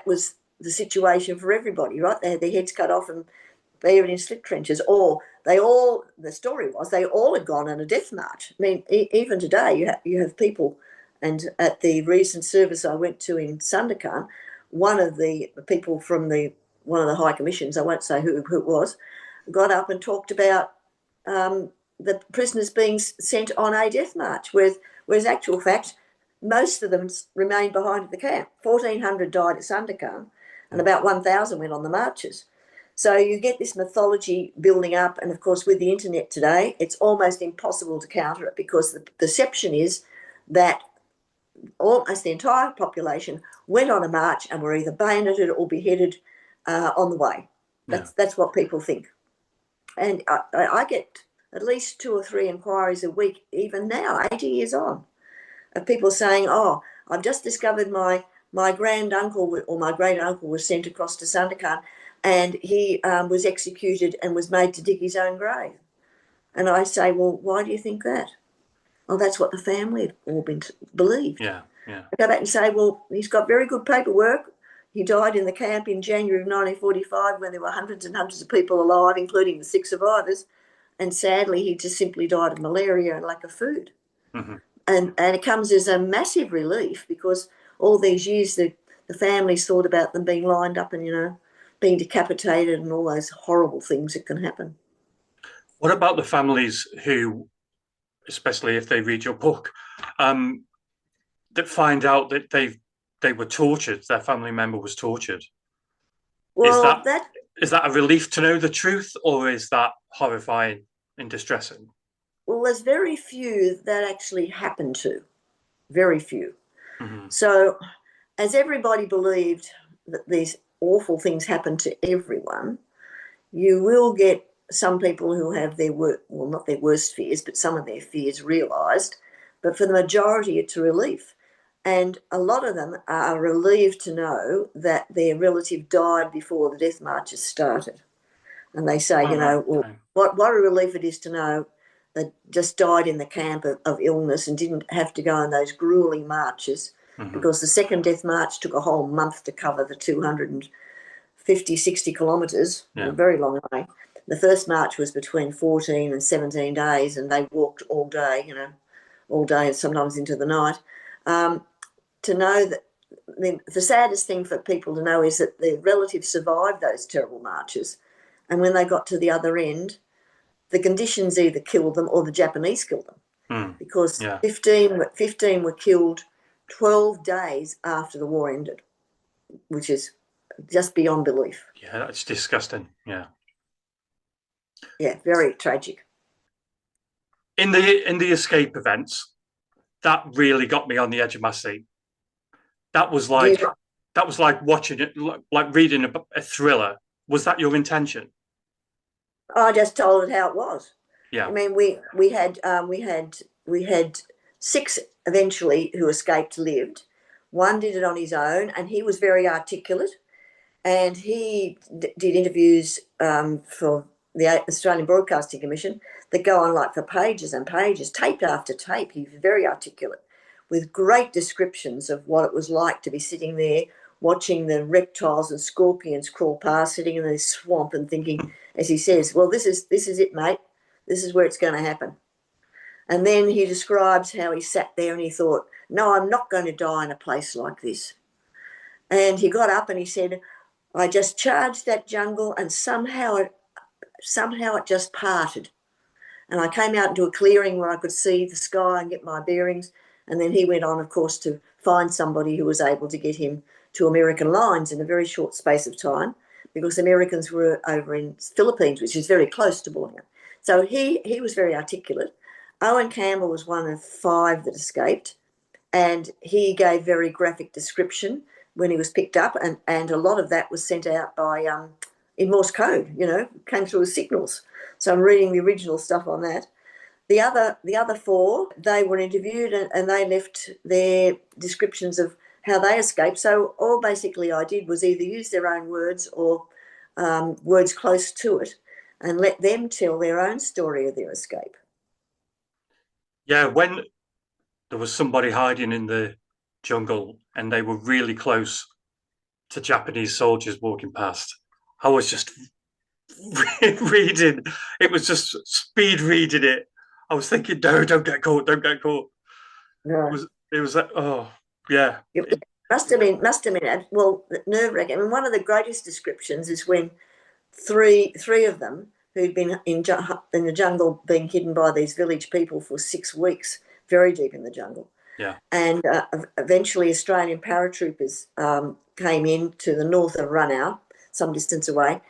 was the situation for everybody, right? They had their heads cut off and buried in slip trenches, or the story was they all had gone on a death march. I mean, even today you have people, and at the recent service I went to in Sandakan, one of the people from one of the high commissions, I won't say who it was, got up and talked about the prisoners being sent on a death march, whereas actual fact, most of them remained behind at the camp. 1,400 died at Sandakan and about 1,000 went on the marches. So you get this mythology building up, and of course with the internet today, it's almost impossible to counter it because the perception is that almost the entire population went on a march and were either bayoneted or beheaded on the way. That's what people think. And I get at least 2 or 3 inquiries a week, even now, 80 years on, of people saying, oh, I've just discovered my granduncle or my great-uncle was sent across to Sandakan and he was executed and was made to dig his own grave. And I say, well, why do you think that? Well, that's what the family had all been believed. I go back and say, well, he's got very good paperwork. He died in the camp in January of 1945 when there were hundreds and hundreds of people alive, including the 6 survivors. And sadly, he just simply died of malaria and lack of food. Mm-hmm. And it comes as a massive relief because all these years the families thought about them being lined up and, being decapitated and all those horrible things that can happen. What about the families who, especially if they read your book, that find out that they were tortured, their family member was tortured? Well, is that a relief to know the truth, or is that horrifying and distressing? Well, there's very few that actually happen to. Very few. Mm-hmm. So as everybody believed that these awful things happen to everyone, you will get some people who have not their worst fears, but some of their fears realised. But for the majority, it's a relief. And a lot of them are relieved to know that their relative died before the death marches started. And they say, well, what a relief it is to know that just died in the camp of illness and didn't have to go on those grueling marches, because the second death march took a whole month to cover the 250, 60 kilometres, a very long way. The first march was between 14 and 17 days, and they walked all day, all day and sometimes into the night. To know that the saddest thing for people to know is that their relatives survived those terrible marches, and when they got to the other end, the conditions either killed them or the Japanese killed them, because 15 were killed 12 days after the war ended, which is just beyond belief. Yeah, that's disgusting. Yeah. Yeah, very tragic. In the escape events, that really got me on the edge of my seat. That was like watching it, like reading a thriller. Was that your intention? I just told it how it was. Yeah. I mean, we had 6 eventually who escaped lived. One did it on his own, and he was very articulate, and he did interviews for the Australian Broadcasting Commission that go on like for pages and pages, tape after tape. He was very articulate, with great descriptions of what it was like to be sitting there watching the reptiles and scorpions crawl past, sitting in this swamp and thinking, as he says, well, this is it, mate. This is where it's going to happen. And then he describes how he sat there and he thought, no, I'm not going to die in a place like this. And he got up and he said, I just charged that jungle and somehow it just parted. And I came out into a clearing where I could see the sky and get my bearings. And then he went on, of course, to find somebody who was able to get him to American lines in a very short space of time, because Americans were over in Philippines, which is very close to Borneo. So he was very articulate. Owen Campbell was one of 5 that escaped, and he gave very graphic description when he was picked up, and a lot of that was sent out by in Morse code, came through as signals. So I'm reading the original stuff on that. The other 4, they were interviewed and they left their descriptions of how they escaped. So all basically I did was either use their own words or words close to it, and let them tell their own story of their escape. Yeah, when there was somebody hiding in the jungle and they were really close to Japanese soldiers walking past, I was just reading. It was just speed reading it. I was thinking, no, don't get caught, don't get caught. No. It was like, oh, yeah. It must have been, well, nerve-wracking. I mean, one of the greatest descriptions is when three of them who'd been in the jungle being hidden by these village people for 6 weeks, very deep in the jungle. Yeah. And eventually Australian paratroopers came in to the north of Runnow, some distance away,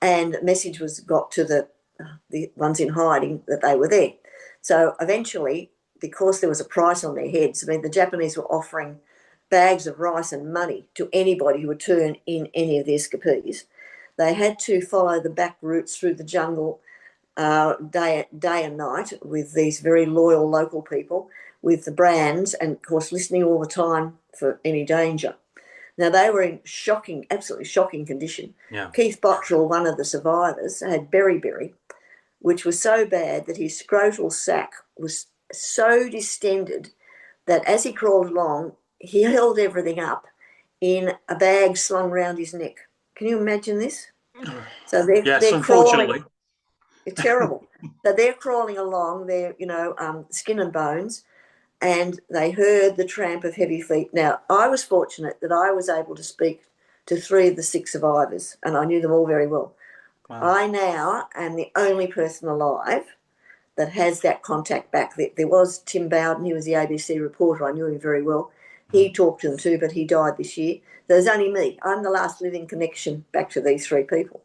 and a message was got to the ones in hiding that they were there. So eventually, because there was a price on their heads, I mean, the Japanese were offering bags of rice and money to anybody who would turn in any of the escapees. They had to follow the back routes through the jungle day and night with these very loyal local people with the brands, and of course listening all the time for any danger. Now they were in absolutely shocking condition. Yeah. Keith Bottrell, one of the survivors, had beriberi, which was so bad that his scrotal sac was so distended that as he crawled along, he held everything up in a bag slung round his neck. Can you imagine this? So they're crawling. It's terrible. So they're crawling along, they're, skin and bones, and they heard the tramp of heavy feet. Now, I was fortunate that I was able to speak to 3 of the 6 survivors, and I knew them all very well. Wow. I now am the only person alive that has that contact back. There was Tim Bowden, he was the ABC reporter, I knew him very well. He talked to them too, but he died this year. There's only me. I'm the last living connection back to these 3 people.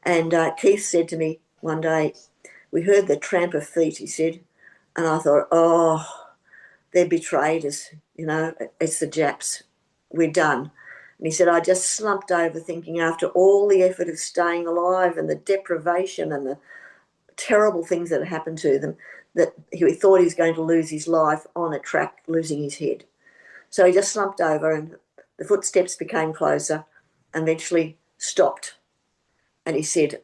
And Keith said to me one day, we heard the tramp of feet, he said, and I thought, oh, they betrayed us, it's the Japs. We're done. And he said, I just slumped over thinking, after all the effort of staying alive and the deprivation and the terrible things that had happened to them, that he thought he was going to lose his life on a track, losing his head. So he just slumped over and the footsteps became closer and eventually stopped. And he said,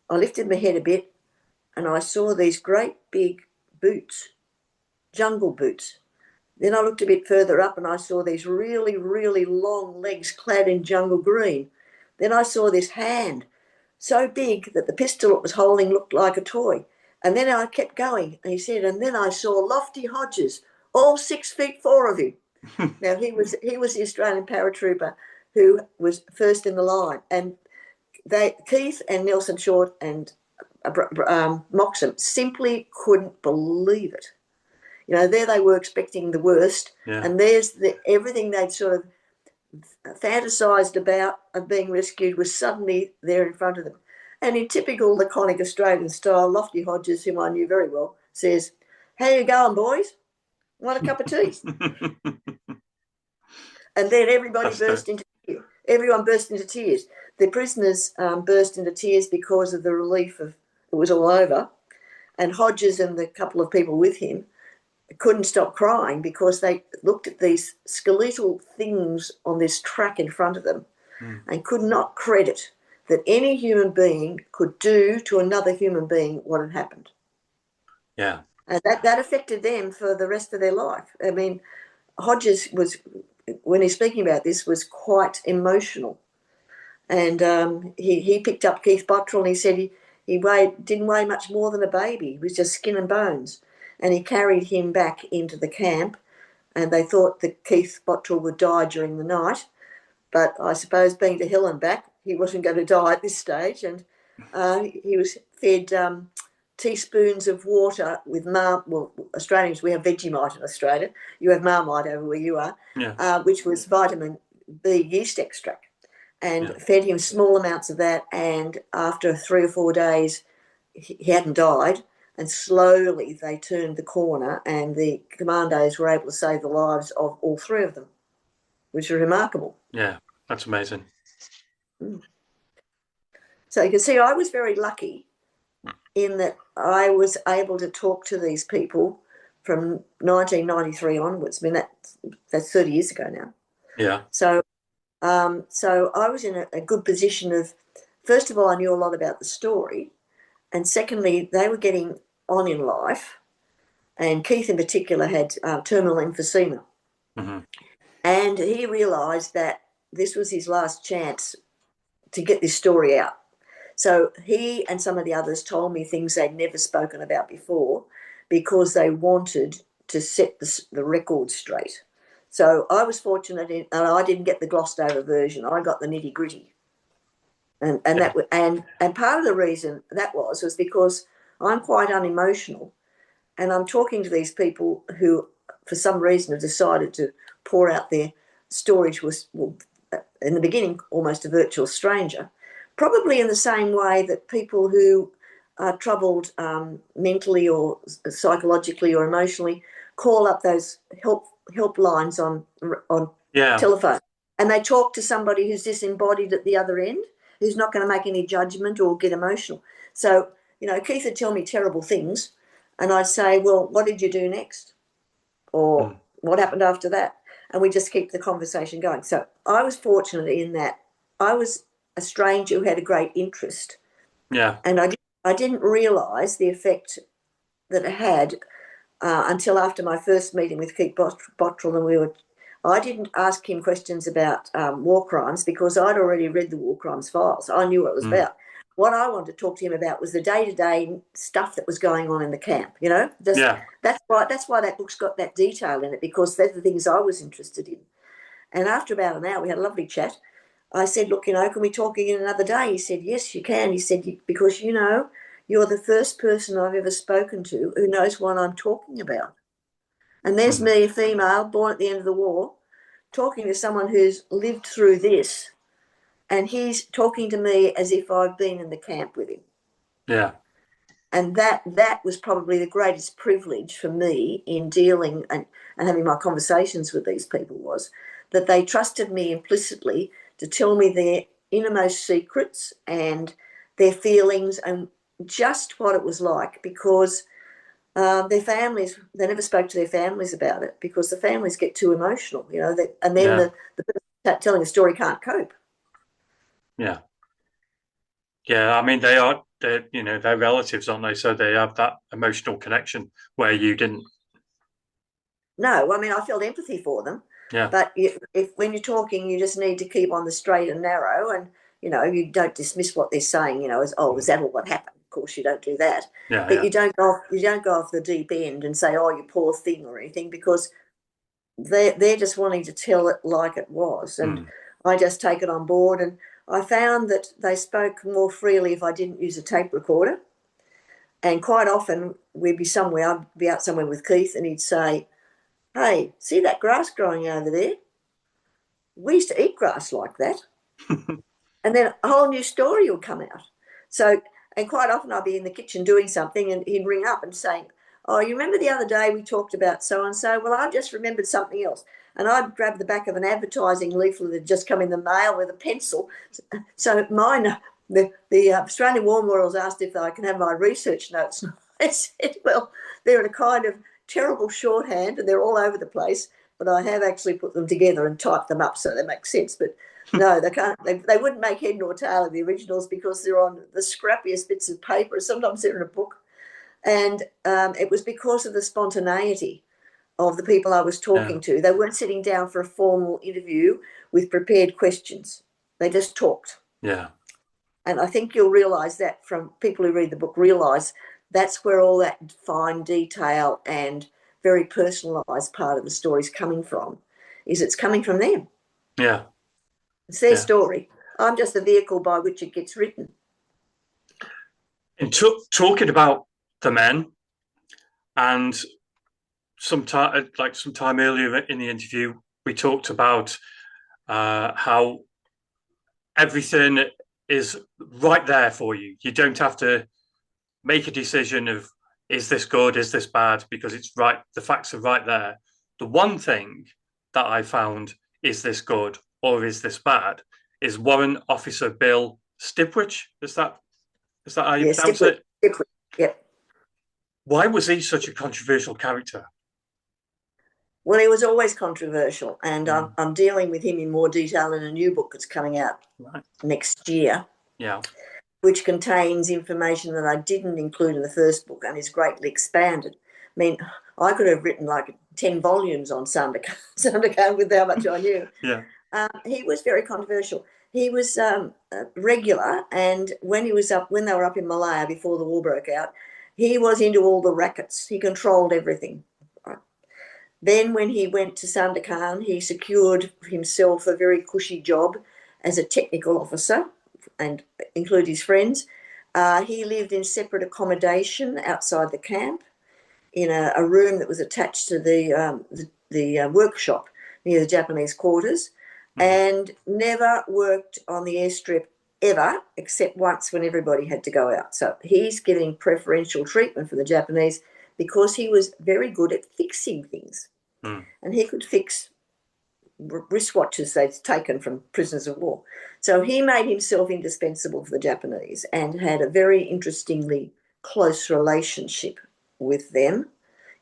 I lifted my head a bit and I saw these great big boots, jungle boots. Then I looked a bit further up and I saw these really, really long legs clad in jungle green. Then I saw this hand so big that the pistol it was holding looked like a toy. And then I kept going. And he said, and then I saw Lofty Hodges, all 6'4" of him. Now he was the Australian paratrooper who was first in the line. And Keith and Nelson Short and Moxham simply couldn't believe it. You know, there they were expecting the worst, and there's everything they'd sort of fantasised about of being rescued was suddenly there in front of them. And in typical laconic Australian style, Lofty Hodges, whom I knew very well, says, "How you going, boys? Want a cup of tea?" And then everybody burst into tears. Everyone burst into tears. The prisoners burst into tears because of the relief of it was all over. And Hodges and the couple of people with him couldn't stop crying because they looked at these skeletal things on this track in front of them and could not credit that any human being could do to another human being what had happened. Yeah. And that affected them for the rest of their life. I mean, Hodges was, when he's speaking about this, was quite emotional. And he picked up Keith Bottrell and he said he didn't weigh much more than a baby. He was just skin and bones. And he carried him back into the camp, and they thought that Keith Bottrell would die during the night. But I suppose being to hell and back, he wasn't going to die at this stage. And he was fed teaspoons of water with Australians, we have Vegemite in Australia. You have Marmite over where you are, which was vitamin B yeast extract. And fed him small amounts of that. And after 3 or 4 days, he hadn't died. And slowly they turned the corner and the commandos were able to save the lives of all 3 of them, which is remarkable. Yeah, that's amazing. So you can see I was very lucky in that I was able to talk to these people from 1993 onwards. I mean, that's 30 years ago now. Yeah. So I was in a good position of, first of all, I knew a lot about the story. And secondly, they were getting on in life, and Keith in particular had terminal emphysema. And he realised that this was his last chance to get this story out. So he and some of the others told me things they'd never spoken about before because they wanted to set the record straight. So I was fortunate, and I didn't get the glossed over version. I got the nitty gritty. And part of the reason that was because I'm quite unemotional, and I'm talking to these people who, for some reason, have decided to pour out their story to us, in the beginning, almost a virtual stranger, probably in the same way that people who are troubled mentally or psychologically or emotionally call up those help lines on telephone, and they talk to somebody who's disembodied at the other end, who's not going to make any judgment or get emotional. So, you know, Keith would tell me terrible things, and I'd say, well, what did you do next? Or what happened after that? And we just keep the conversation going. So I was fortunate in that I was a stranger who had a great interest. Yeah. And I didn't realise the effect that it had until after my first meeting with Keith Bottrell, and I didn't ask him questions about war crimes because I'd already read the war crimes files. I knew what it was about. What I wanted to talk to him about was the day-to-day stuff that was going on in the camp, you know? That's why that book's got that detail in it, because they're the things I was interested in. And after about an hour, we had a lovely chat. I said, look, you know, can we talk again another day? He said, yes, you can. He said, because, you know, you're the first person I've ever spoken to who knows what I'm talking about. And there's me, a female, born at the end of the war, talking to someone who's lived through this, and he's talking to me as if I've been in the camp with him. Yeah. And that was probably the greatest privilege for me in dealing and having my conversations with these people, was that they trusted me implicitly to tell me their innermost secrets and their feelings and just what it was like, because their families, they never spoke to their families about it because the families get too emotional, you know, and then the person telling the story can't cope. Yeah. Yeah, I mean they're relatives, aren't they? So they have that emotional connection where you didn't. No, I mean, I felt empathy for them. Yeah, But if when you're talking, you just need to keep on the straight and narrow, and you don't dismiss what they're saying. As oh, was that all what happened? Of course, you don't do that. yeah, But yeah. you don't go off the deep end and say, oh, you poor thing or anything, because they're just wanting to tell it like it was, and Mm. I just take it on board. And I found that they spoke more freely if I didn't use a tape recorder. And quite often I'd be out somewhere with Keith, and he'd say, hey, see that grass growing over there? We used to eat grass like that. And then a whole new story would come out. So, and quite often I'd be in the kitchen doing something, and he'd ring up and say, oh, you remember the other day we talked about so and so? Well, I've just remembered something else. And I'd grab the back of an advertising leaflet that had just come in the mail with a pencil. So the Australian War Memorials asked if I can have my research notes. And I said, well, they're in a kind of terrible shorthand and they're all over the place, but I have actually put them together and typed them up so they make sense. But no, they can't. They wouldn't make head nor tail of the originals because they're on the scrappiest bits of paper. Sometimes they're in a book. And it was because of the spontaneity of the people I was Yeah, talking to. They weren't sitting down for a formal interview with prepared questions. They just talked. yeah, And I think you'll realise that from people who read the book, realise that's where all that fine detail and very personalised part of the story is coming from, is it's coming from them. yeah, It's their yeah. story. I'm just the vehicle by which it gets written. In talking about the men, and some time earlier in the interview, we talked about how everything is right there for you. You don't have to make a decision of is this good, is this bad, because it's right. The facts are right there. The one thing that I found is this good or is this bad is Warrant Officer Bill Stipwich. Is that how you Yeah, pronounce Stipwith. it? Stipwith. Yep. Why was he such a controversial character? Well, he was always controversial, and Mm, I'm dealing with him in more detail in a new book that's coming out right. next year, Yeah. which contains information that I didn't include in the first book and is greatly expanded. I mean, I could have written like 10 volumes on Sandakan with how much I knew. Yeah. He was very controversial. He was regular, and when they were up in Malaya before the war broke out, he was into all the rackets. He controlled everything. Right? Then, when he went to Sandakan, he secured himself a very cushy job as a technical officer, and include his friends. He lived in separate accommodation outside the camp in a room that was attached to the workshop near the Japanese quarters, Mm-hmm. and never worked on the airstrip ever, except once when everybody had to go out. So he's getting preferential treatment from the Japanese because he was very good at fixing things, Mm. and he could fix wristwatches they'd taken from prisoners of war. So he made himself indispensable for the Japanese and had a very interestingly close relationship with them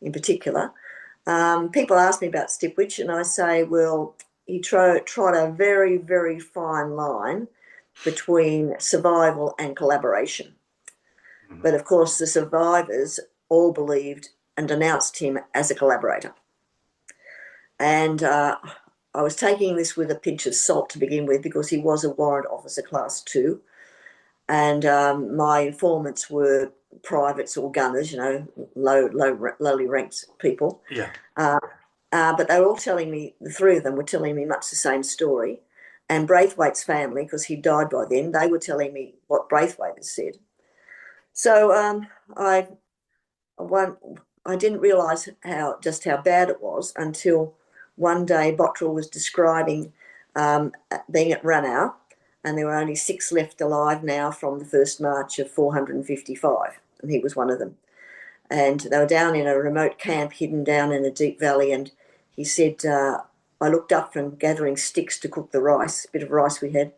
in particular. People ask me about Stipwich, and I say, well, he trod a very, very fine line between survival and collaboration. Mm. But of course, the survivors all believed and denounced him as a collaborator. And I was taking this with a pinch of salt to begin with because he was a warrant officer class 2. And my informants were privates or gunners, lowly ranked people. Yeah. But they were all telling me, the three of them were telling me much the same story. And Braithwaite's family, because he died by then, they were telling me what Braithwaite had said. So I didn't realise just how bad it was until one day Bottrell was describing being at Ranau, and there were only 6 left alive now from the first march of 455, and he was one of them. And they were down in a remote camp hidden down in a deep valley, and he said, I looked up from gathering sticks to cook the rice, a bit of rice we had,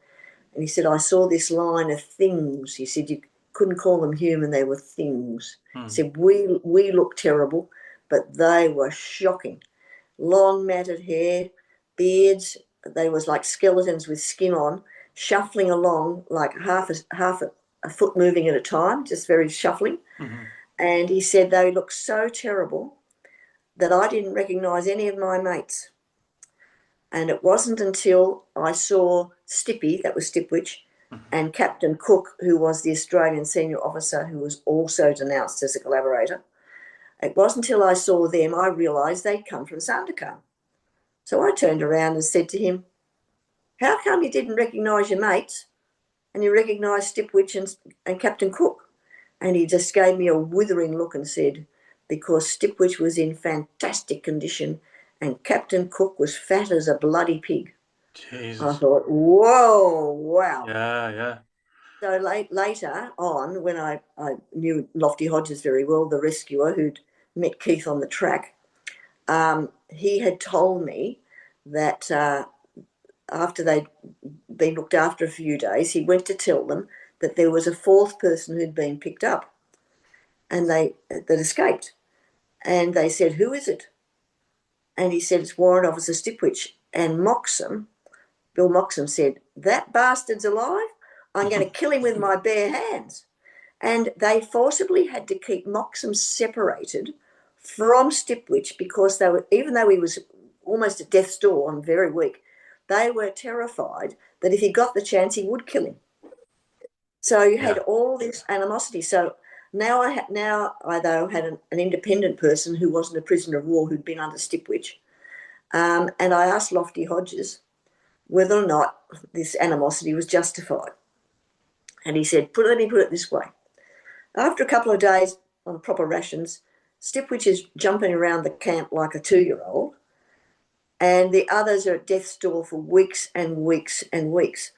and he said, I saw this line of things. He said, you couldn't call them human, they were things. He Mm. said, we looked terrible, but they were shocking. Long matted hair, beards, they was like skeletons with skin on, shuffling along like half a foot moving at a time, just very shuffling. Mm-hmm. And he said they looked so terrible that I didn't recognise any of my mates. And it wasn't until I saw Stippy, that was Stipwich, and Captain Cook, who was the Australian senior officer who was also denounced as a collaborator. It wasn't until I saw them I realised they'd come from Sandakan. So I turned around and said to him, how come you didn't recognise your mates and you recognised Stipwich and Captain Cook? And he just gave me a withering look and said, because Stipwich was in fantastic condition and Captain Cook was fat as a bloody pig. Jesus. I thought, whoa, wow. Yeah, yeah. So later on, when I knew Lofty Hodges very well, the rescuer who'd met Keith on the track, he had told me that after they'd been looked after a few days, he went to tell them that there was a fourth person who'd been picked up and that escaped. And they said, who is it? And he said, it's Warrant Officer Stipwich. And Bill Moxham said, that bastard's alive? I'm going to kill him with my bare hands. And they forcibly had to keep Moxham separated from Stipwich because they were, even though he was almost at death's door and very weak, they were terrified that if he got the chance, he would kill him. So you had all this animosity. So now I though had an independent person who wasn't a prisoner of war who'd been under Stipwich, and I asked Lofty Hodges whether or not this animosity was justified. And he said, let me put it this way. After a couple of days on proper rations, Stipwich is jumping around the camp like a 2-year-old, and the others are at death's door for weeks and weeks and weeks.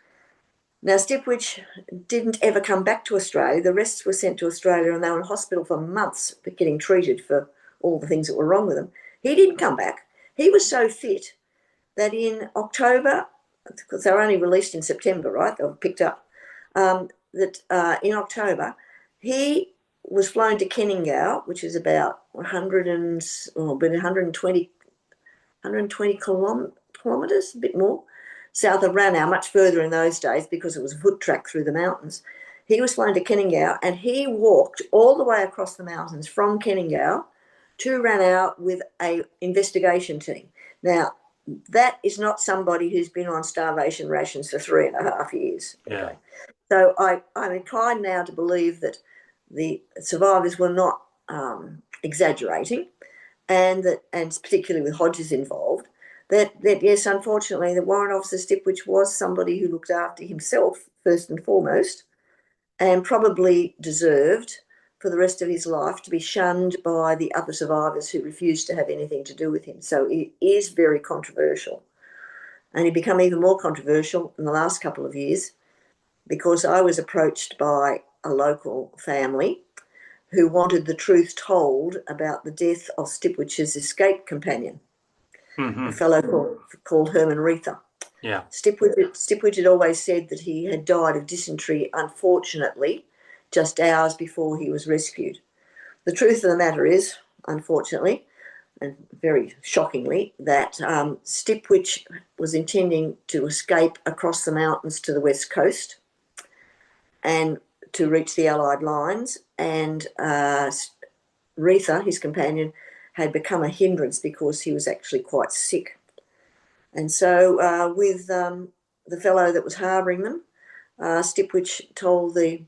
Now, Stipwich didn't ever come back to Australia. The rest were sent to Australia and they were in hospital for months getting treated for all the things that were wrong with them. He didn't come back. He was so fit that in October, because they were only released in September, right? They were picked up. In October, he was flown to Keningau, which is about 120 kilometres, a bit more, south of Ranau, much further in those days because it was a foot track through the mountains. He was flown to Keningau and he walked all the way across the mountains from Keningau to Ranau with an investigation team. Now, that is not somebody who's been on starvation rations for 3.5 years. Yeah. Okay. So I'm inclined now to believe that the survivors were not exaggerating, and particularly with Hodges involved, that yes, unfortunately, the Warrant Officer Stipwich was somebody who looked after himself first and foremost, and probably deserved for the rest of his life to be shunned by the other survivors who refused to have anything to do with him. So it is very controversial. And it became even more controversial in the last couple of years because I was approached by a local family who wanted the truth told about the death of Stipwich's escape companion, a fellow called Herman Reither. Yeah. Stipwich had always said that he had died of dysentery, unfortunately, just hours before he was rescued. The truth of the matter is, unfortunately, and very shockingly, that Stipwich was intending to escape across the mountains to the west coast and to reach the Allied lines, and Reither, his companion, had become a hindrance because he was actually quite sick. And so with the fellow that was harbouring them, Stipwich told the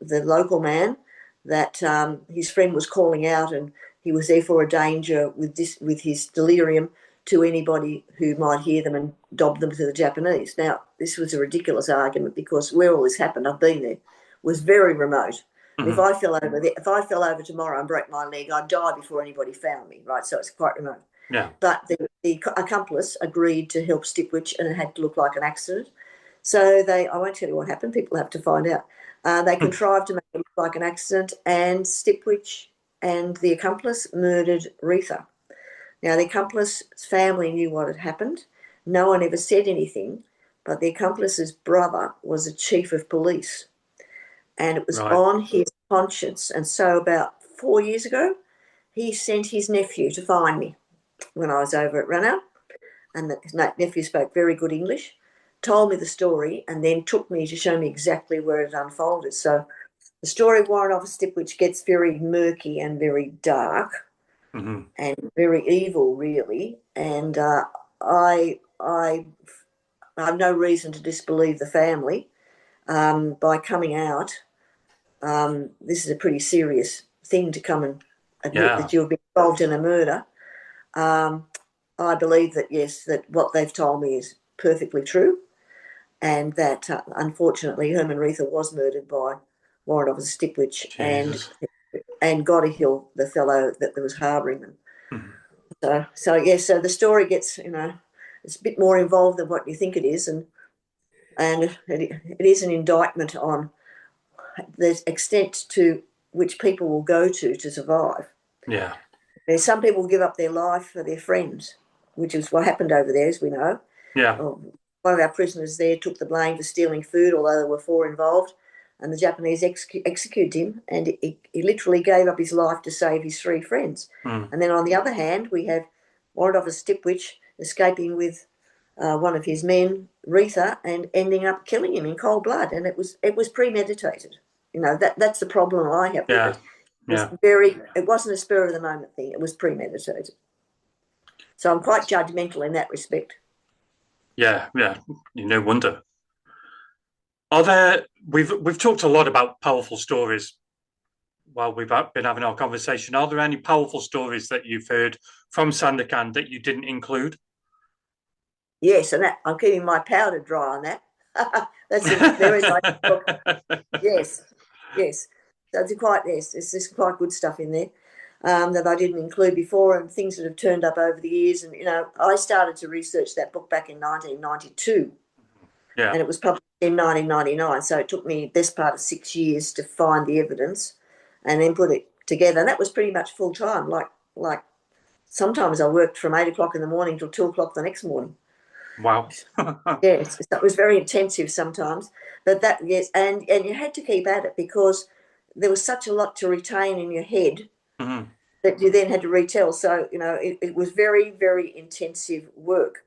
local man that his friend was calling out and he was therefore a danger with his delirium to anybody who might hear them and dob them to the Japanese. Now, this was a ridiculous argument because where all this happened, I've been there, was very remote. And if I fell over tomorrow and broke my leg, I'd die before anybody found me, right? So it's quite remote. Yeah. But the accomplice agreed to help Stipwich, and it had to look like an accident. So I won't tell you what happened. People have to find out. They contrived to make it look like an accident, and Stipwich and the accomplice murdered Reither. Now, the accomplice's family knew what had happened. No one ever said anything, but the accomplice's brother was a chief of police, and it was on his conscience. And so about 4 years ago, he sent his nephew to find me when I was over at Ranau, and his nephew spoke very good English. told me the story and then took me to show me exactly where it unfolded. So the story of Warrant Officer Stipwich gets very murky and very dark and very evil, really. And I have no reason to disbelieve the family by coming out. This is a pretty serious thing to come and admit that you've been involved in a murder. I believe that, yes, that what they've told me is perfectly true, and that unfortunately Herman Reither was murdered by Warrant Officer Stipwich, and got to heal the fellow that was harbouring them. So the story gets, it's a bit more involved than what you think it is, and it is an indictment on the extent to which people will go to survive. Yeah. There's some people give up their life for their friends, which is what happened over there, as we know. Yeah. One of our prisoners there took the blame for stealing food, although there were 4 involved, and the Japanese executed him, and he literally gave up his life to save his 3 friends. And then on the other hand, we have Warrant Officer Stipwich escaping with one of his men, Reither, and ending up killing him in cold blood, and it was premeditated. That's the problem I have with it. It wasn't a spur of the moment thing. It was premeditated. So I'm quite judgmental in that respect. Yeah. No wonder. We've talked a lot about powerful stories while we've been having our conversation. Are there any powerful stories that you've heard from Sandakan that you didn't include? Yes, and I'm keeping my powder dry on that. That's very nice book. Yes. So there's quite good stuff in there that I didn't include before, and things that have turned up over the years. And I started to research that book back in 1992, and it was published in 1999. So it took me the best part of 6 years to find the evidence, and then put it together. And that was pretty much full time. Like sometimes I worked from 8 o'clock in the morning till 2 o'clock the next morning. Wow. Yes, that was very intensive sometimes. But and you had to keep at it because there was such a lot to retain in your head that you then had to retell. So, it was very, very intensive work.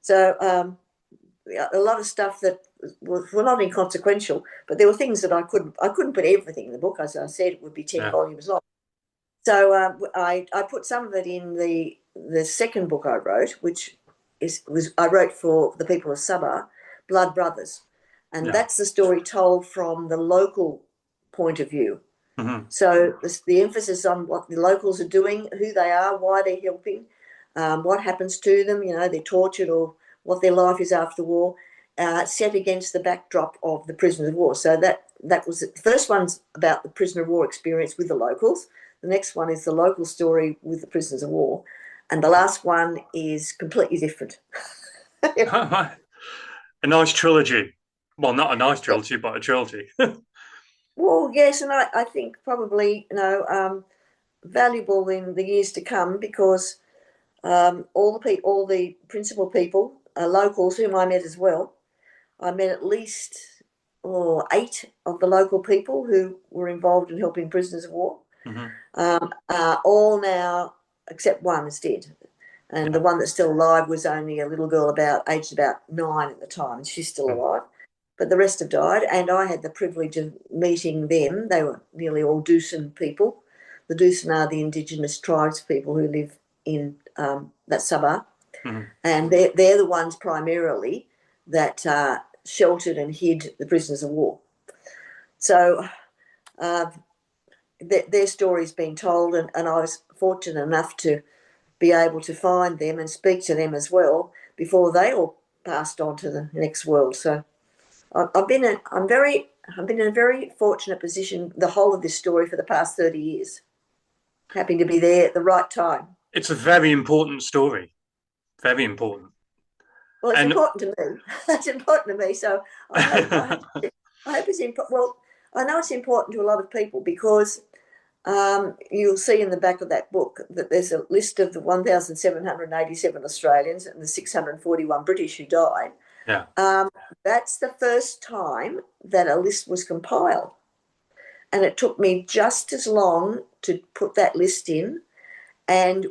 So a lot of stuff that was not inconsequential, but there were things that I couldn't put everything in the book. As I said, it would be 10 volumes long. So I put some of it in the second book I wrote, which I wrote for the people of Sabah, Blood Brothers. And that's the story told from the local point of view. So the emphasis on what the locals are doing, who they are, why they're helping, what happens to them, they're tortured or what their life is after the war, set against the backdrop of the prisoners of war. So that was it. The first one's about the prisoner of war experience with the locals. The next one is the local story with the prisoners of war. And the last one is completely different. A nice trilogy. Well, not a nice trilogy, but a trilogy. Well, yes, and I think probably, valuable in the years to come because all the principal people, locals whom I met as well, I met at least 8 of the local people who were involved in helping prisoners of war. All now, except one, is dead. And the one that's still alive was only a little girl aged about 9 at the time, and she's still alive. But the rest have died, and I had the privilege of meeting them. They were nearly all Dusun people. The Dusun are the indigenous tribes people who live in that Sabah. And they're the ones primarily that sheltered and hid the prisoners of war. So their story's been told, and I was fortunate enough to be able to find them and speak to them as well before they all passed on to the next world. So I've been in a very fortunate position the whole of this story for the past 30 years. Happy to be there at the right time. It's a very important story. Very important. Well, it's important to me. It's important to me. So I hope it's important. Well, I know it's important to a lot of people because you'll see in the back of that book that there's a list of the 1,787 Australians and the 641 British who died. Yeah. That's the first time that a list was compiled. And it took me just as long to put that list in and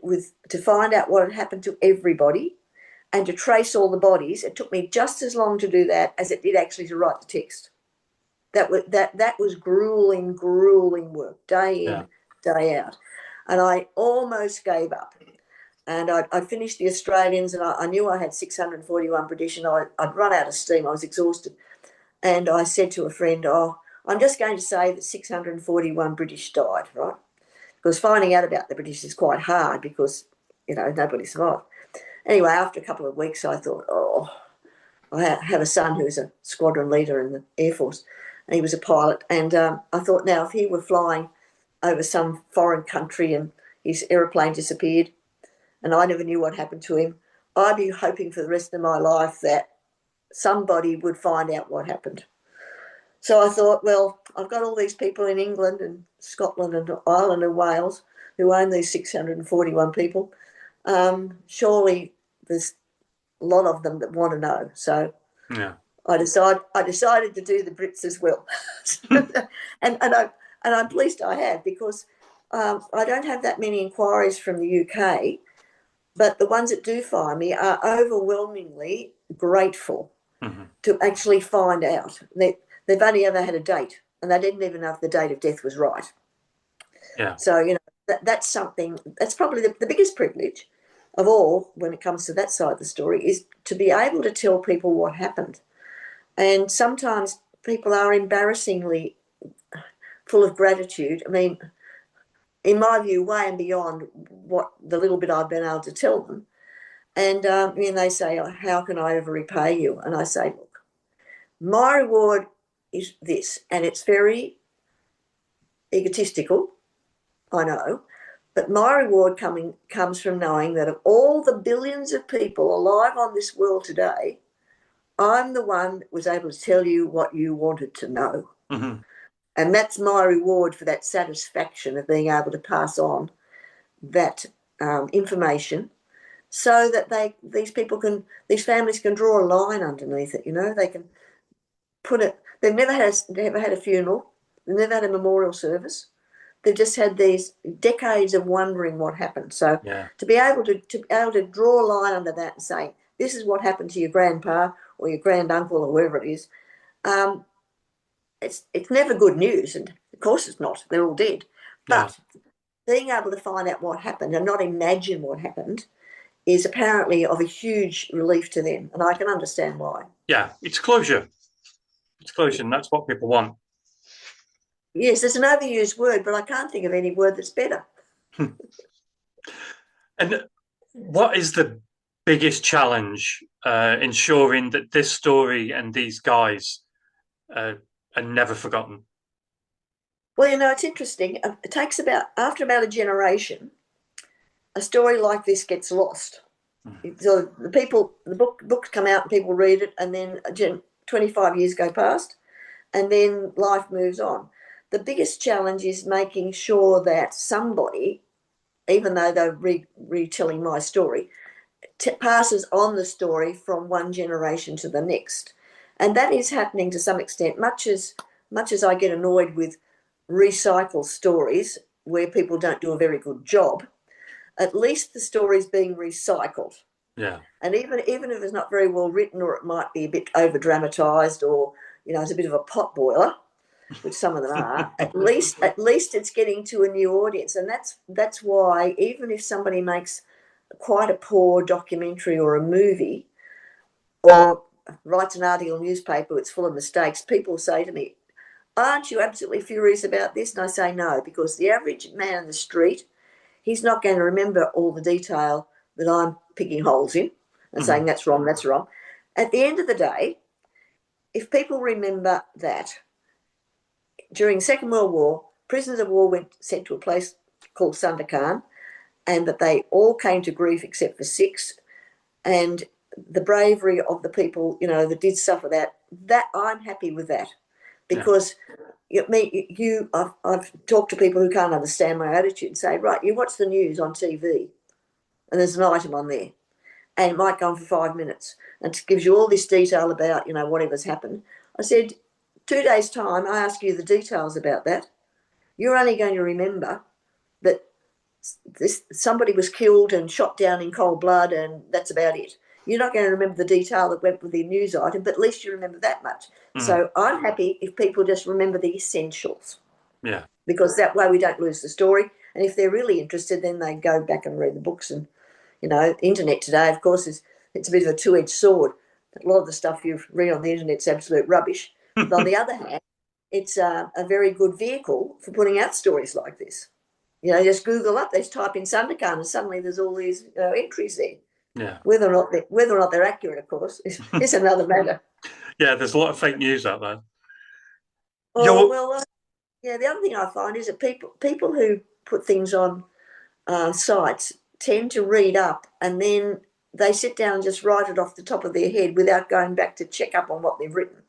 to find out what had happened to everybody and to trace all the bodies. It took me just as long to do that as it did actually to write the text. That was grueling work, day in, day out. And I almost gave up. And I finished the Australians, and I knew I had 641 British, and I'd run out of steam. I was exhausted. And I said to a friend, I'm just going to say that 641 British died, right? Because finding out about the British is quite hard because, nobody survived. Anyway, after a couple of weeks, I thought, I have a son who's a squadron leader in the Air Force, and he was a pilot. And I thought, now, if he were flying over some foreign country and his aeroplane disappeared and I never knew what happened to him, I'd be hoping for the rest of my life that somebody would find out what happened. So I thought, well, I've got all these people in England and Scotland and Ireland and Wales who own these 641 people. Surely there's a lot of them that want to know. So I decided to do the Brits as well. and I'm pleased I have, because I don't have that many inquiries from the UK, but the ones that do find me are overwhelmingly grateful to actually find out. They've only ever had a date, and they didn't even know if the date of death was right. Yeah. So, that's something, that's probably the biggest privilege of all when it comes to that side of the story, is to be able to tell people what happened. And sometimes people are embarrassingly full of gratitude. I mean, in my view, way and beyond what the little bit I've been able to tell them. And they say, how can I ever repay you? And I say, look, my reward is this, and it's very egotistical, I know, but my reward comes from knowing that of all the billions of people alive on this world today, I'm the one that was able to tell you what you wanted to know. Mm-hmm. And that's my reward for that satisfaction of being able to pass on that information, so that these families can draw a line underneath it. They can put it. They've never had a funeral. They've never had a memorial service. They've just had these decades of wondering what happened. So to be able to draw a line under that and say, this is what happened to your grandpa or your granduncle or whoever it is, it's never good news, and of course it's not. They're all dead. But being able to find out what happened and not imagine what happened is apparently of a huge relief to them, and I can understand why. Yeah, it's closure. It's closure, and that's what people want. Yes, it's an overused word, but I can't think of any word that's better. And what is the biggest challenge ensuring that this story and these guys are never forgotten? Well, it's interesting. It takes after about a generation, a story like this gets lost. So the books come out and people read it, and then 25 years go past, and then life moves on. The biggest challenge is making sure that somebody, even though they're retelling my story, passes on the story from one generation to the next. And that is happening to some extent, much as I get annoyed with recycled stories where people don't do a very good job. At least the story's being recycled. Yeah. And even if it's not very well written, or it might be a bit over dramatized, or it's a bit of a pot boiler, which some of them are, at least it's getting to a new audience. And that's why, even if somebody makes quite a poor documentary or a movie, or writes an article in a newspaper it's full of mistakes, people say to me, aren't you absolutely furious about this? And I say no, because the average man in the street, he's not going to remember all the detail that I'm picking holes in and saying that's wrong, that's wrong. At the end of the day, if people remember that during the Second World War, prisoners of war sent to a place called Sandakan, and that they all came to grief except for 6, and the bravery of the people, that did suffer that I'm happy with that, because I've talked to people who can't understand my attitude and say, right, you watch the news on TV, and there's an item on there, and it might go on for 5 minutes, and it gives you all this detail about, whatever's happened. I said, 2 days' time, I ask you the details about that. You're only going to remember that somebody was killed and shot down in cold blood, and that's about it. You're not going to remember the detail that went with the news item, but at least you remember that much. So I'm happy if people just remember the essentials. Yeah. Because that way we don't lose the story. And if they're really interested, then they go back and read the books. And, internet today, of course, it's a bit of a two-edged sword. A lot of the stuff you read on the internet's absolute rubbish. But on the other hand, it's a very good vehicle for putting out stories like this. Just Google up, just type in Sandakan, and suddenly there's all these entries there. Yeah. Whether or not they're accurate, of course, is another matter. Yeah, there's a lot of fake news out there. The other thing I find is that people who put things on sites tend to read up and then they sit down and just write it off the top of their head without going back to check up on what they've written.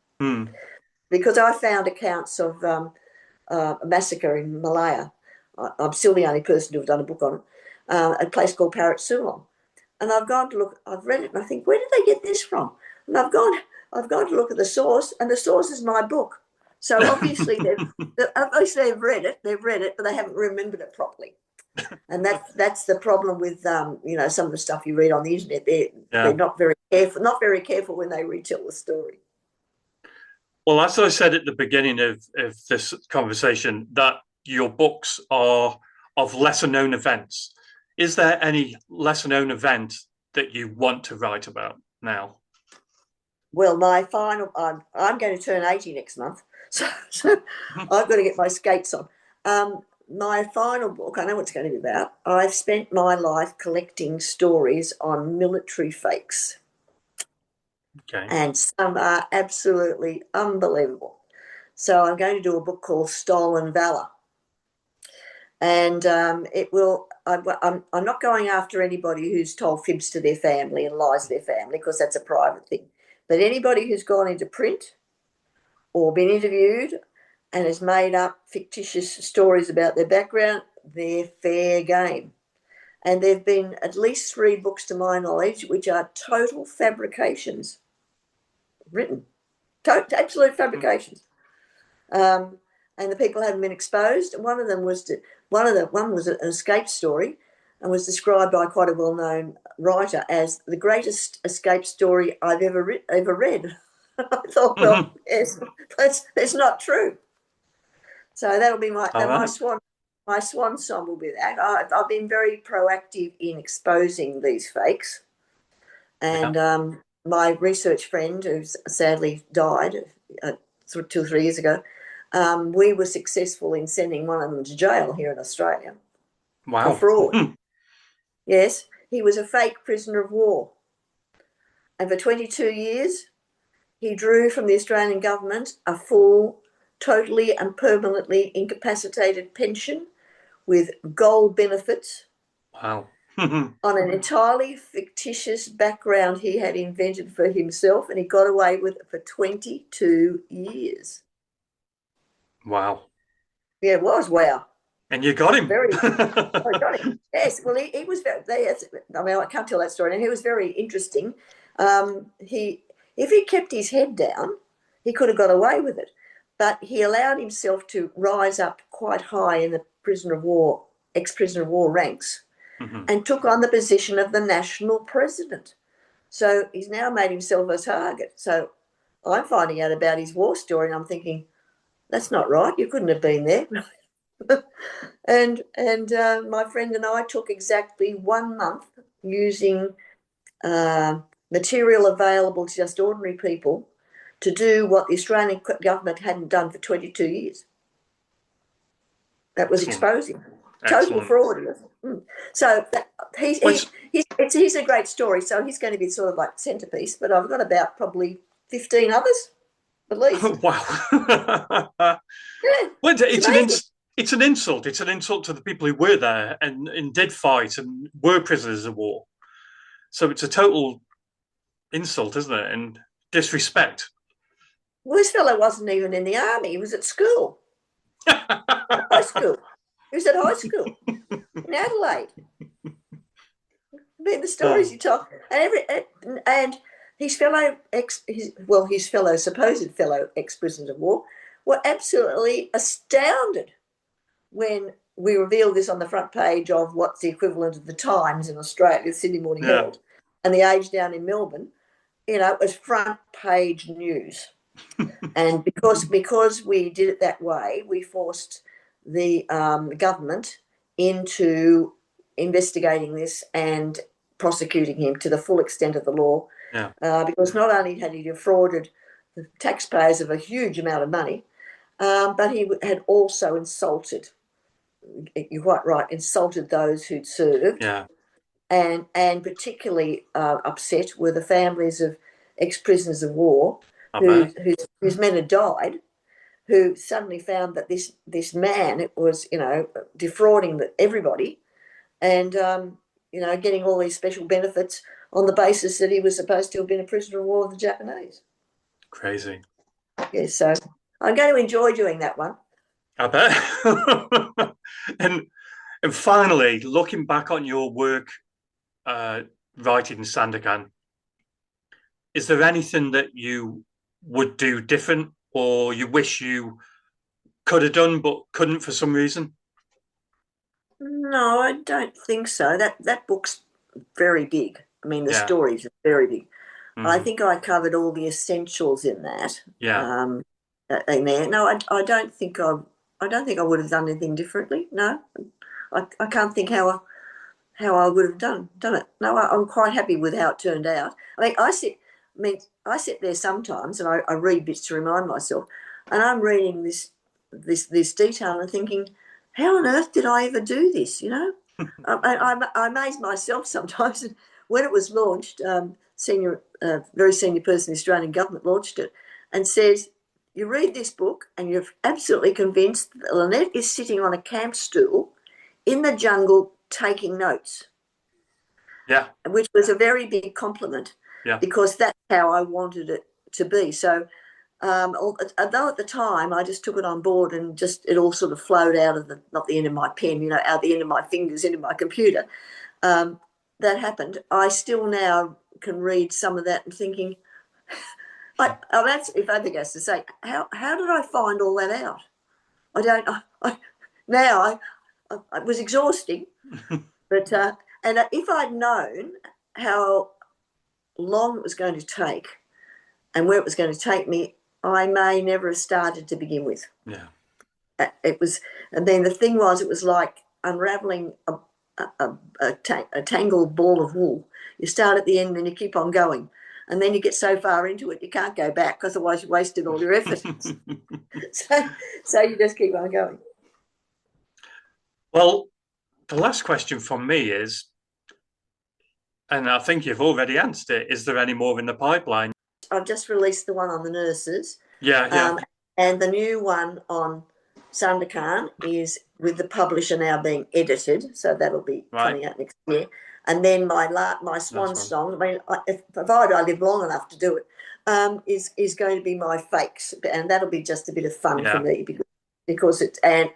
Because I found accounts of a massacre in Malaya. I'm still the only person to have done a book on it, a place called Parrot Sulong. And I've gone to look, I've read it and I think, where did they get this from? And I've gone to look at the source, and the source is my book. So obviously they've read it, but they haven't remembered it properly. And that's the problem with some of the stuff you read on the internet. They're not very careful when they retell the story. Well, as I said at the beginning of this conversation, that your books are of lesser known events. Is there any lesser known event that you want to write about now? Well, I'm going to turn 80 next month, so I've got to get my skates on. My final book, I know what it's going to be about. I've spent my life collecting stories on military fakes. Okay. And some are absolutely unbelievable. So I'm going to do a book called Stolen Valor. And I'm not going after anybody who's told fibs to their family and lies to their family, because that's a private thing. But anybody who's gone into print or been interviewed and has made up fictitious stories about their background, they're fair game. And there have been at least 3 books to my knowledge which are total fabrications written, absolute fabrications. And the people haven't been exposed. One was an escape story, and was described by quite a well-known writer as the greatest escape story I've ever read. I thought, well, yes, that's not true. So that'll be my swan song will be that. I've been very proactive in exposing these fakes, and my research friend, who's sadly died 2 or 3 years ago, we were successful in sending one of them to jail here in Australia. Wow. For fraud. Yes, he was a fake prisoner of war. And for 22 years, he drew from the Australian government a full, totally and permanently incapacitated pension with gold benefits. Wow. On an entirely fictitious background he had invented for himself, and he got away with it for 22 years. Wow. Yeah, it was. Wow. And you got him. I got him. Yes. Well, he was very. I can't tell that story. And he was very interesting. If he kept his head down, he could have got away with it. But he allowed himself to rise up quite high in the ex-prisoner of war ranks, and took on the position of the national president. So he's now made himself a target. So I'm finding out about his war story, and I'm thinking, that's not right. You couldn't have been there. and my friend and I took exactly 1 month using material available to just ordinary people to do what the Australian government hadn't done for 22 years. That was exposing total fraud. So he's a great story. So he's going to be sort of like centerpiece. But I've got about probably 15 others at least. Wow. Yeah, well, it's an insult. It's an insult to the people who were there and did fight and were prisoners of war. So it's a total insult, isn't it? And disrespect. Well, this fellow wasn't even in the army. He was at school. High school. He was at high school in Adelaide. I mean, the stories he told, and his supposed fellow ex-prisoners of war were absolutely astounded when we revealed this on the front page of what's the equivalent of the Times in Australia, the Sydney Morning Herald. and the Age down in Melbourne, it was front page news. And because we did it that way, we forced the government into investigating this and prosecuting him to the full extent of the law. Yeah. Because not only had he defrauded the taxpayers of a huge amount of money, but he had also insulted, you're quite right, insulted those who'd served. Yeah. And particularly upset were the families of ex-prisoners of war whose men had died, who suddenly found that this man was, defrauding everybody and, getting all these special benefits on the basis that he was supposed to have been a prisoner of war of the Japanese. Crazy. Yes, so I'm going to enjoy doing that one. I bet. and finally, looking back on your work writing Sandakan, is there anything that you would do different or you wish you could have done but couldn't for some reason? No, I don't think so. That book's very big. I mean, the Yeah. stories are very big. I think I covered all the essentials in that. Yeah. In there. No, I don't think I would have done anything differently. No, I can't think how I would have done it. No, I'm quite happy with how it turned out. I sit there sometimes and I read bits to remind myself, and I'm reading this detail and thinking, how on earth did I ever do this? I amaze myself sometimes. When it was launched, very senior person in the Australian government launched it and says, you read this book and you're absolutely convinced that Lynette is sitting on a camp stool in the jungle taking notes. Yeah. Which was a very big compliment. Yeah. Because that's how I wanted it to be. So although at the time I just took it on board and just it all sort of flowed out of not the end of my pen, out the end of my fingers into my computer. That happened. I still now can read some of that and thinking, I'm actually flabbergasted to say, how did I find all that out? I don't. It was exhausting, but and if I'd known how long it was going to take and where it was going to take me, I may never have started to begin with. Yeah. It was, and then the thing was, it was like unraveling a tangled ball of wool. You start at the end and you keep on going. And then you get so far into it, you can't go back because otherwise you wasted all your effort. so you just keep on going. Well, the last question from me is, and I think you've already answered it, is there any more in the pipeline? I've just released the one on the nurses. Yeah. And the new one on Sandakan is with the publisher now being edited, so that'll be coming out next year. And then my swan song, provided I live long enough to do it, is going to be my fakes, and that'll be just a bit of fun for me because it's and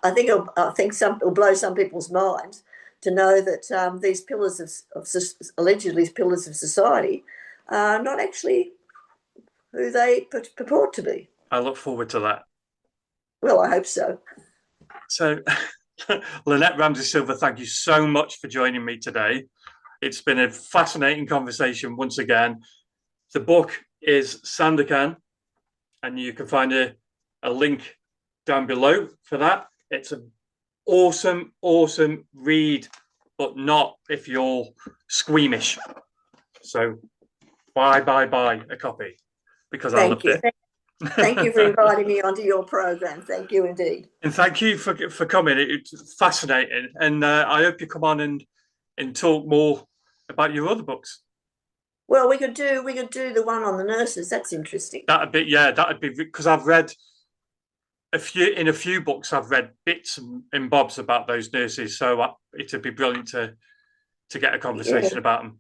I think it'll blow some people's minds to know that these pillars of allegedly pillars of society are not actually who they purport to be. I look forward to that. Well, I hope so. So, Lynette Ramsay Silver, thank you so much for joining me today. It's been a fascinating conversation once again. The book is Sandakan, and you can find a link down below for that. It's an awesome, awesome read, but not if you're squeamish. So, buy a copy because I loved it. Thank you for inviting me onto your program. Thank you indeed. And thank you for coming. It's fascinating. And I hope you come on and talk more about your other books. Well, we could do the one on the nurses. That's interesting. That'd be because I've read a few books. I've read bits and bobs about those nurses. So it'd be brilliant to get a conversation about them.